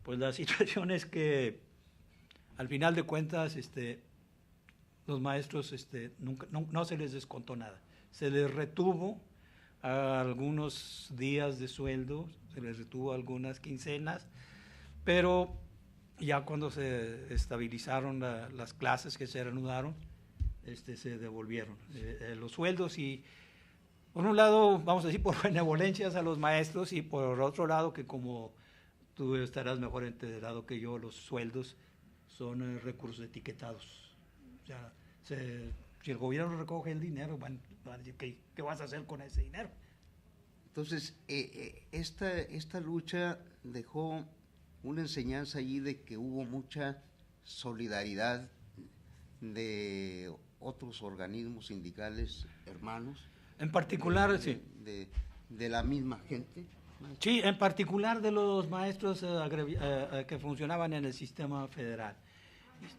pues la situación es que, al final de cuentas, los maestros no se les descontó nada. Se les retuvo algunos días de sueldo, se les retuvo algunas quincenas, pero ya cuando se estabilizaron las clases que se reanudaron, se devolvieron los sueldos. Y por un lado, vamos a decir, por benevolencias a los maestros, y por otro lado, que como tú estarás mejor enterado que yo, los sueldos son recursos etiquetados. O sea, si el gobierno recoge el dinero, van a decir, ¿qué vas a hacer con ese dinero?
Entonces, esta lucha dejó una enseñanza allí de que hubo mucha solidaridad de otros organismos sindicales hermanos.
En particular, sí.
De la misma gente.
Sí, en particular de los maestros que funcionaban en el sistema federal.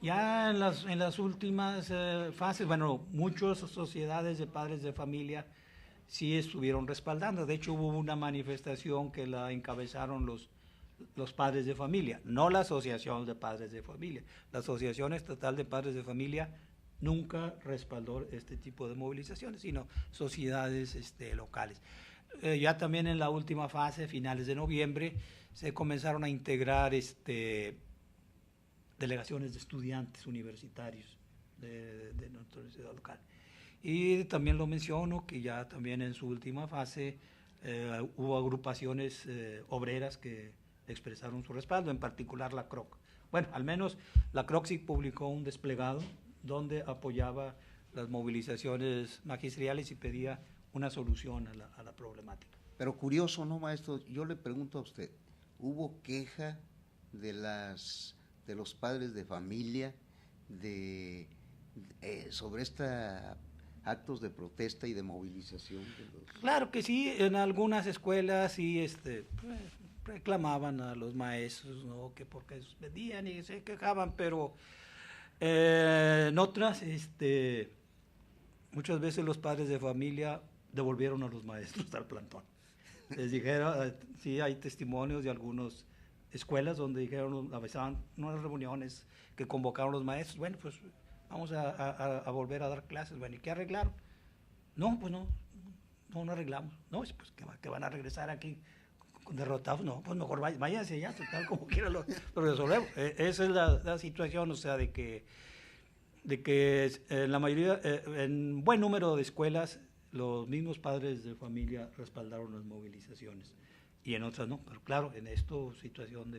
Ya en las últimas fases, bueno, muchas sociedades de padres de familia sí estuvieron respaldando. De hecho, hubo una manifestación que la encabezaron los padres de familia, no la Asociación de Padres de Familia. La Asociación Estatal de Padres de Familia nunca respaldó este tipo de movilizaciones, sino sociedades locales. Ya también en la última fase, finales de noviembre, se comenzaron a integrar delegaciones de estudiantes universitarios de nuestra universidad local. Y también lo menciono que ya también en su última fase hubo agrupaciones obreras que expresaron su respaldo, en particular la CROC. Bueno, al menos la CROC sí publicó un desplegado donde apoyaba las movilizaciones magisteriales y pedía una solución a la problemática.
Pero curioso, ¿no, maestro? Yo le pregunto a usted, ¿hubo queja de los padres de familia sobre actos de protesta y de movilización?
Claro que sí, en algunas escuelas sí reclamaban a los maestros, ¿no?, que porque suspendían y se quejaban, pero en otras, muchas veces los padres de familia devolvieron a los maestros al plantón. Les dijeron, sí hay testimonios de algunas escuelas donde dijeron, avisaban unas reuniones que convocaron los maestros, bueno, pues vamos a volver a dar clases. Bueno, ¿y qué arreglaron? No, pues no arreglamos. No, pues que van a regresar aquí derrotados. No, pues mejor váyanse ya, tal como quiera lo resolvemos. Esa es la situación, o sea, de que la mayoría, en buen número de escuelas, los mismos padres de familia respaldaron las movilizaciones y en otras no. Pero claro, en esta situación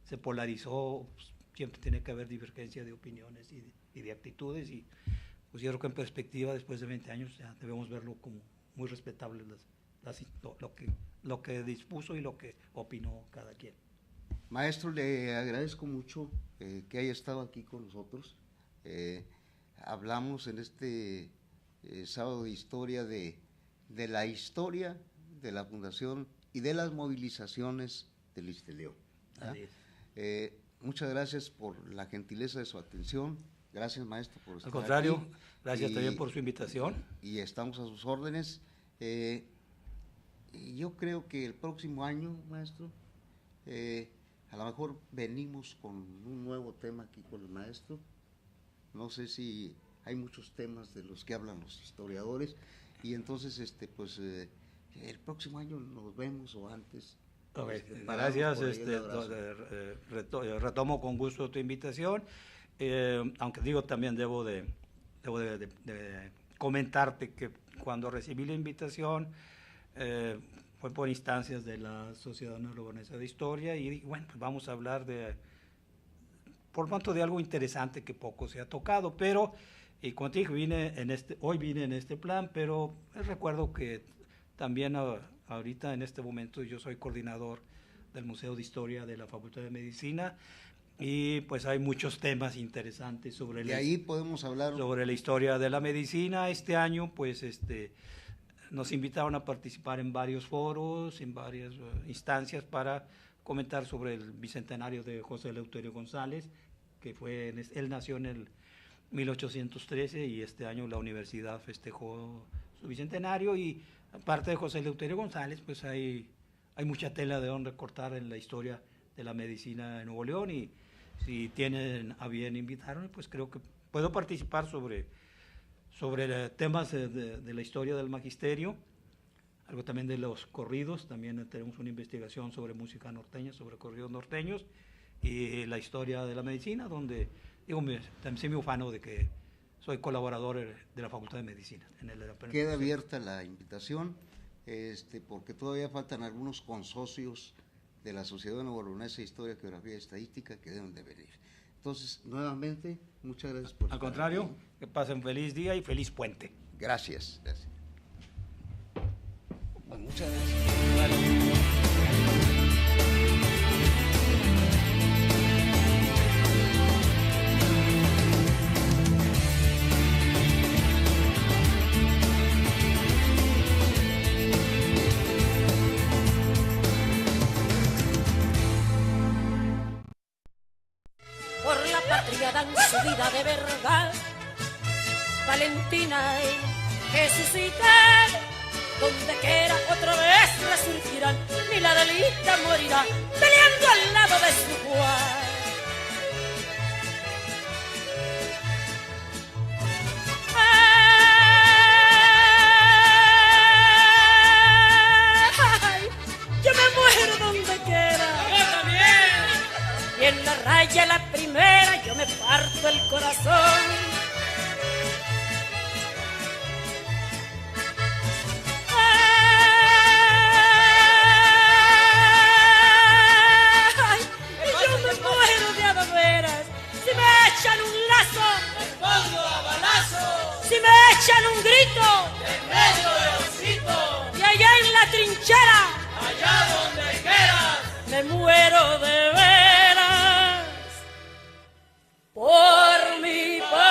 se polarizó, pues, siempre tiene que haber divergencia de opiniones y de actitudes, y pues yo creo que en perspectiva, después de 20 años, ya debemos verlo como muy respetable lo que dispuso y lo que opinó cada quien.
Maestro, le agradezco mucho que haya estado aquí con nosotros. Hablamos en este sábado de historia de la historia de la Fundación y de las movilizaciones del ISTE-LEO. Muchas gracias por la gentileza de su atención. Gracias, maestro, por estar aquí.
Al contrario, gracias también por su invitación.
Y estamos a sus órdenes. Y yo creo que el próximo año, maestro, a lo mejor venimos con un nuevo tema aquí con el maestro. No sé si hay muchos temas de los que hablan los historiadores, y entonces pues el próximo año nos vemos o antes
Okay,
Separamos
gracias,
por ahí el abrazo.
retomo con gusto tu invitación, aunque digo también debo de comentarte que cuando recibí la invitación fue por instancias de la Sociedad Norogonesa de Historia y bueno, pues vamos a hablar por tanto de algo interesante que poco se ha tocado, pero como te dije, hoy vine en este plan, pero recuerdo que también ahorita en este momento yo soy coordinador del Museo de Historia de la Facultad de Medicina y pues hay muchos temas interesantes sobre
ahí podemos hablar
sobre la historia de la medicina. Este año pues nos invitaron a participar en varios foros, en varias instancias para comentar sobre el bicentenario de José Eleuterio González, que él nació en el 1813 y este año la universidad festejó su bicentenario y aparte de José Eleuterio González, pues hay mucha tela de donde cortar en la historia de la medicina en Nuevo León y si tienen a bien invitarme, pues creo que puedo participar sobre temas de la historia del magisterio, algo también de los corridos, también tenemos una investigación sobre música norteña, sobre corridos norteños y la historia de la medicina, donde también soy muy ufano de que soy colaborador de la Facultad de Medicina.
Queda abierta la invitación, porque todavía faltan algunos consocios de la Sociedad Norogonesa de Historia, Geografía y Estadística que deben de venir. Entonces, nuevamente, muchas gracias por
Al contrario, aquí. Que pasen feliz día y feliz puente.
Gracias. Pues muchas gracias.
Dan su vida de verdad, Valentina y Jesús y tal, donde quiera otra vez resurgirán, ni la delita morirá, peleando al lado de su Juan. Ay, yo me muero donde quiera. Yo también. Y en la raya la primera yo me parto el corazón. Ay, yo me muero de a veras. Si me echan un lazo, respondo a balazo. Si me echan un grito, en medio de osito. Y allá en la trinchera, allá donde quieras, me muero de veras. Por mi pabellón.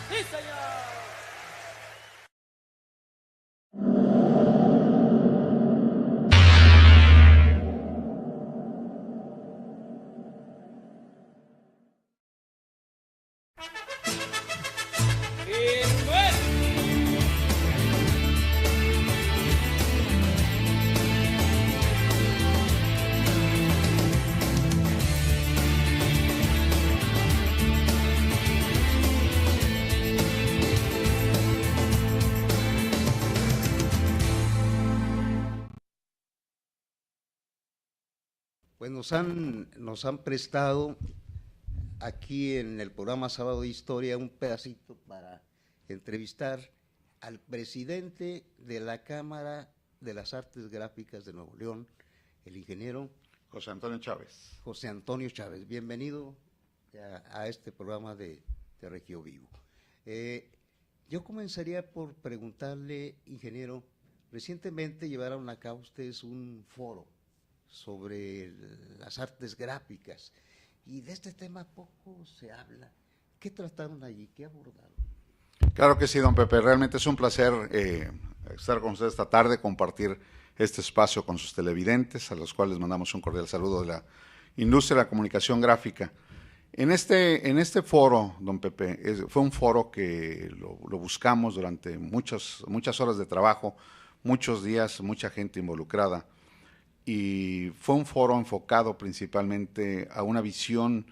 Sí, señor.
Pues nos han prestado aquí en el programa Sábado de Historia un pedacito para entrevistar al presidente de la Cámara de las Artes Gráficas de Nuevo León, el ingeniero
José Antonio Chávez.
José Antonio Chávez, bienvenido a este programa de Regio Vivo. Yo comenzaría por preguntarle, ingeniero, recientemente llevaron a cabo ustedes un foro sobre las artes gráficas y de este tema poco se habla. ¿Qué trataron allí? ¿Qué abordaron?
Claro que sí, don Pepe, realmente es un placer estar con usted esta tarde, compartir este espacio con sus televidentes, a los cuales mandamos un cordial saludo de la industria de la comunicación gráfica. En este foro, don Pepe, fue un foro que lo buscamos durante muchas horas de trabajo, muchos días, mucha gente involucrada, y fue un foro enfocado principalmente a una visión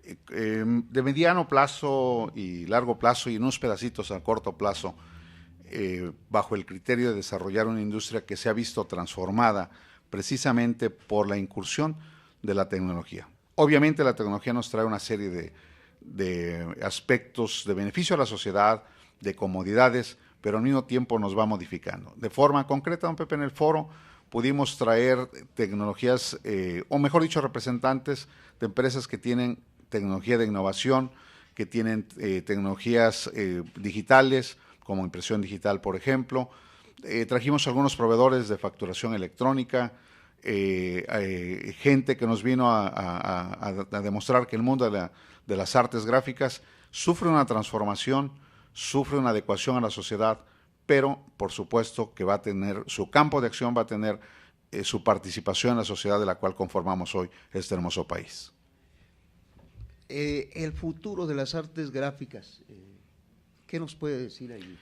de mediano plazo y largo plazo y unos pedacitos a corto plazo bajo el criterio de desarrollar una industria que se ha visto transformada precisamente por la incursión de la tecnología. Obviamente la tecnología nos trae una serie de aspectos de beneficio a la sociedad, de comodidades, pero al mismo tiempo nos va modificando. De forma concreta, don Pepe, en el foro pudimos traer tecnologías, o mejor dicho, representantes de empresas que tienen tecnología de innovación, que tienen tecnologías digitales, como impresión digital, por ejemplo. Trajimos algunos proveedores de facturación electrónica, gente que nos vino a demostrar que el mundo de las artes gráficas sufre una transformación, sufre una adecuación a la sociedad, pero por supuesto que va a tener, su campo de acción va a tener su participación en la sociedad de la cual conformamos hoy este hermoso país.
El futuro de las artes gráficas, ¿qué nos puede decir ahí?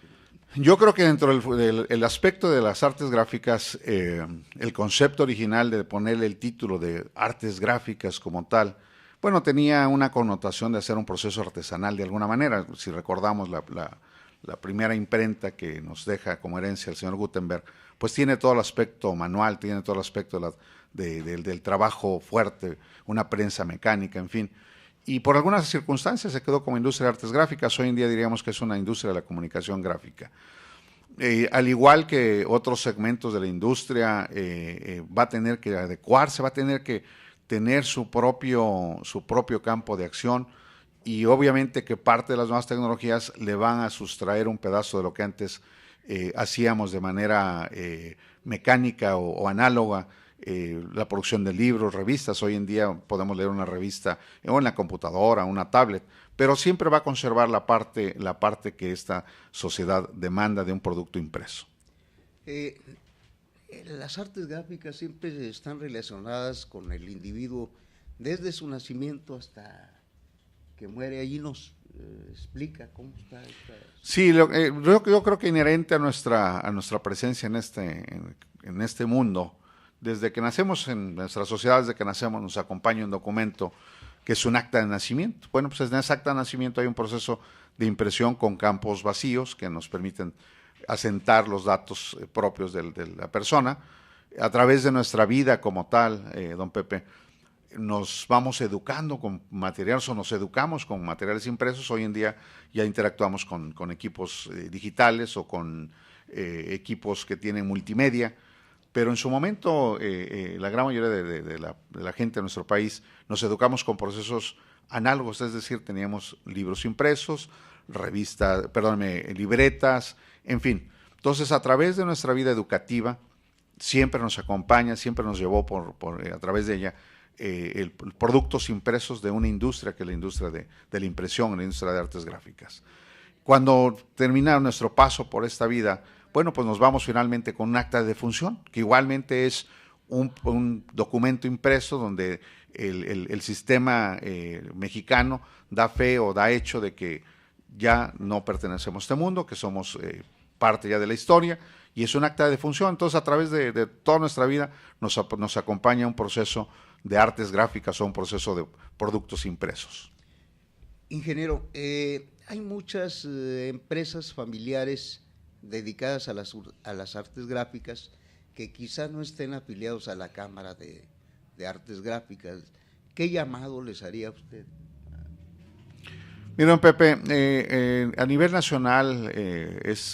Yo creo que dentro del aspecto de las artes gráficas, el concepto original de ponerle el título de artes gráficas como tal, bueno, tenía una connotación de hacer un proceso artesanal de alguna manera. Si recordamos la primera imprenta que nos deja como herencia el señor Gutenberg, pues tiene todo el aspecto manual, tiene todo el aspecto del trabajo fuerte, una prensa mecánica, en fin. Y por algunas circunstancias se quedó como industria de artes gráficas. Hoy en día diríamos que es una industria de la comunicación gráfica. Al igual que otros segmentos de la industria, va a tener que adecuarse, va a tener que tener su propio campo de acción, y obviamente que parte de las nuevas tecnologías le van a sustraer un pedazo de lo que antes hacíamos de manera mecánica o análoga. La producción de libros, revistas. Hoy en día podemos leer una revista o en la computadora, una tablet, pero siempre va a conservar la parte que esta sociedad demanda de un producto impreso.
Las artes gráficas siempre están relacionadas con el individuo desde su nacimiento hasta que muere. Allí nos explica cómo está esta...
Sí, yo creo que inherente a nuestra presencia en este mundo, desde que nacemos en nuestra sociedad, desde que nacemos nos acompaña un documento que es un acta de nacimiento. Bueno, pues en ese acta de nacimiento hay un proceso de impresión con campos vacíos que nos permiten asentar los datos propios de la persona. A través de nuestra vida como tal, don Pepe, nos vamos educando con materiales, o nos educamos con materiales impresos. Hoy en día ya interactuamos con equipos digitales o con equipos que tienen multimedia, pero en su momento la gran mayoría de la gente de nuestro país nos educamos con procesos análogos, es decir, teníamos libros impresos, libretas, en fin. Entonces, a través de nuestra vida educativa, siempre nos acompaña, siempre nos llevó a través de ella productos impresos de una industria, que es la industria de la impresión, la industria de artes gráficas. Cuando termina nuestro paso por esta vida, bueno, pues nos vamos finalmente con un acta de defunción, que igualmente es un documento impreso donde el sistema mexicano da fe o da hecho de que ya no pertenecemos a este mundo, que somos parte ya de la historia, y es un acta de defunción. Entonces, a través de toda nuestra vida nos acompaña un proceso de artes gráficas o un proceso de productos impresos.
Ingeniero, hay muchas empresas familiares dedicadas a las artes gráficas que quizás no estén afiliados a la Cámara de Artes Gráficas. ¿Qué llamado les haría a usted?
Mira, don Pepe, a nivel nacional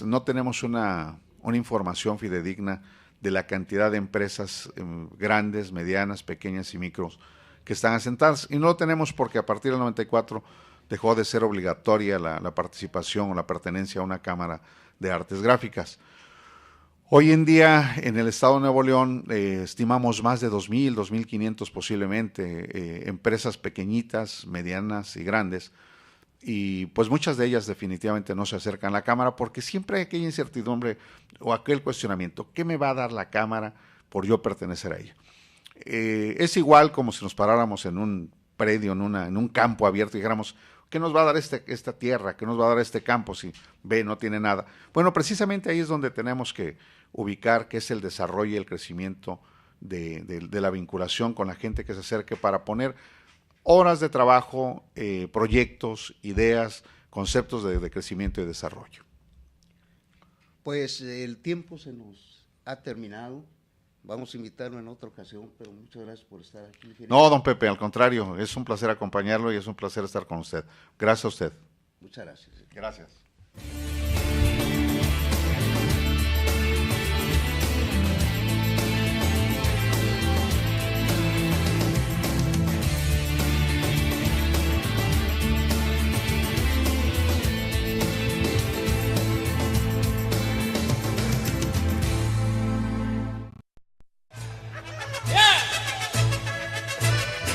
no tenemos una información fidedigna de la cantidad de empresas grandes, medianas, pequeñas y micros que están asentadas, y no lo tenemos porque a partir del 94 dejó de ser obligatoria la participación o la pertenencia a una Cámara de Artes Gráficas. Hoy en día en el estado de Nuevo León estimamos más de 2.000, 2.500 posiblemente empresas pequeñitas, medianas y grandes, y pues muchas de ellas definitivamente no se acercan a la Cámara porque siempre hay aquella incertidumbre o aquel cuestionamiento: ¿qué me va a dar la Cámara por yo pertenecer a ella? Es igual como si nos paráramos en un predio, en un campo abierto y dijéramos: ¿qué nos va a dar esta tierra? ¿Qué nos va a dar este campo si ve, no tiene nada? Bueno, precisamente ahí es donde tenemos que ubicar qué es el desarrollo y el crecimiento de la vinculación con la gente que se acerque para poner horas de trabajo, proyectos, ideas, conceptos de crecimiento y desarrollo.
Pues el tiempo se nos ha terminado. Vamos a invitarlo en otra ocasión, pero muchas gracias por estar aquí.
No, don Pepe, al contrario, es un placer acompañarlo y es un placer estar con usted. Gracias a usted.
Muchas gracias.
Gracias.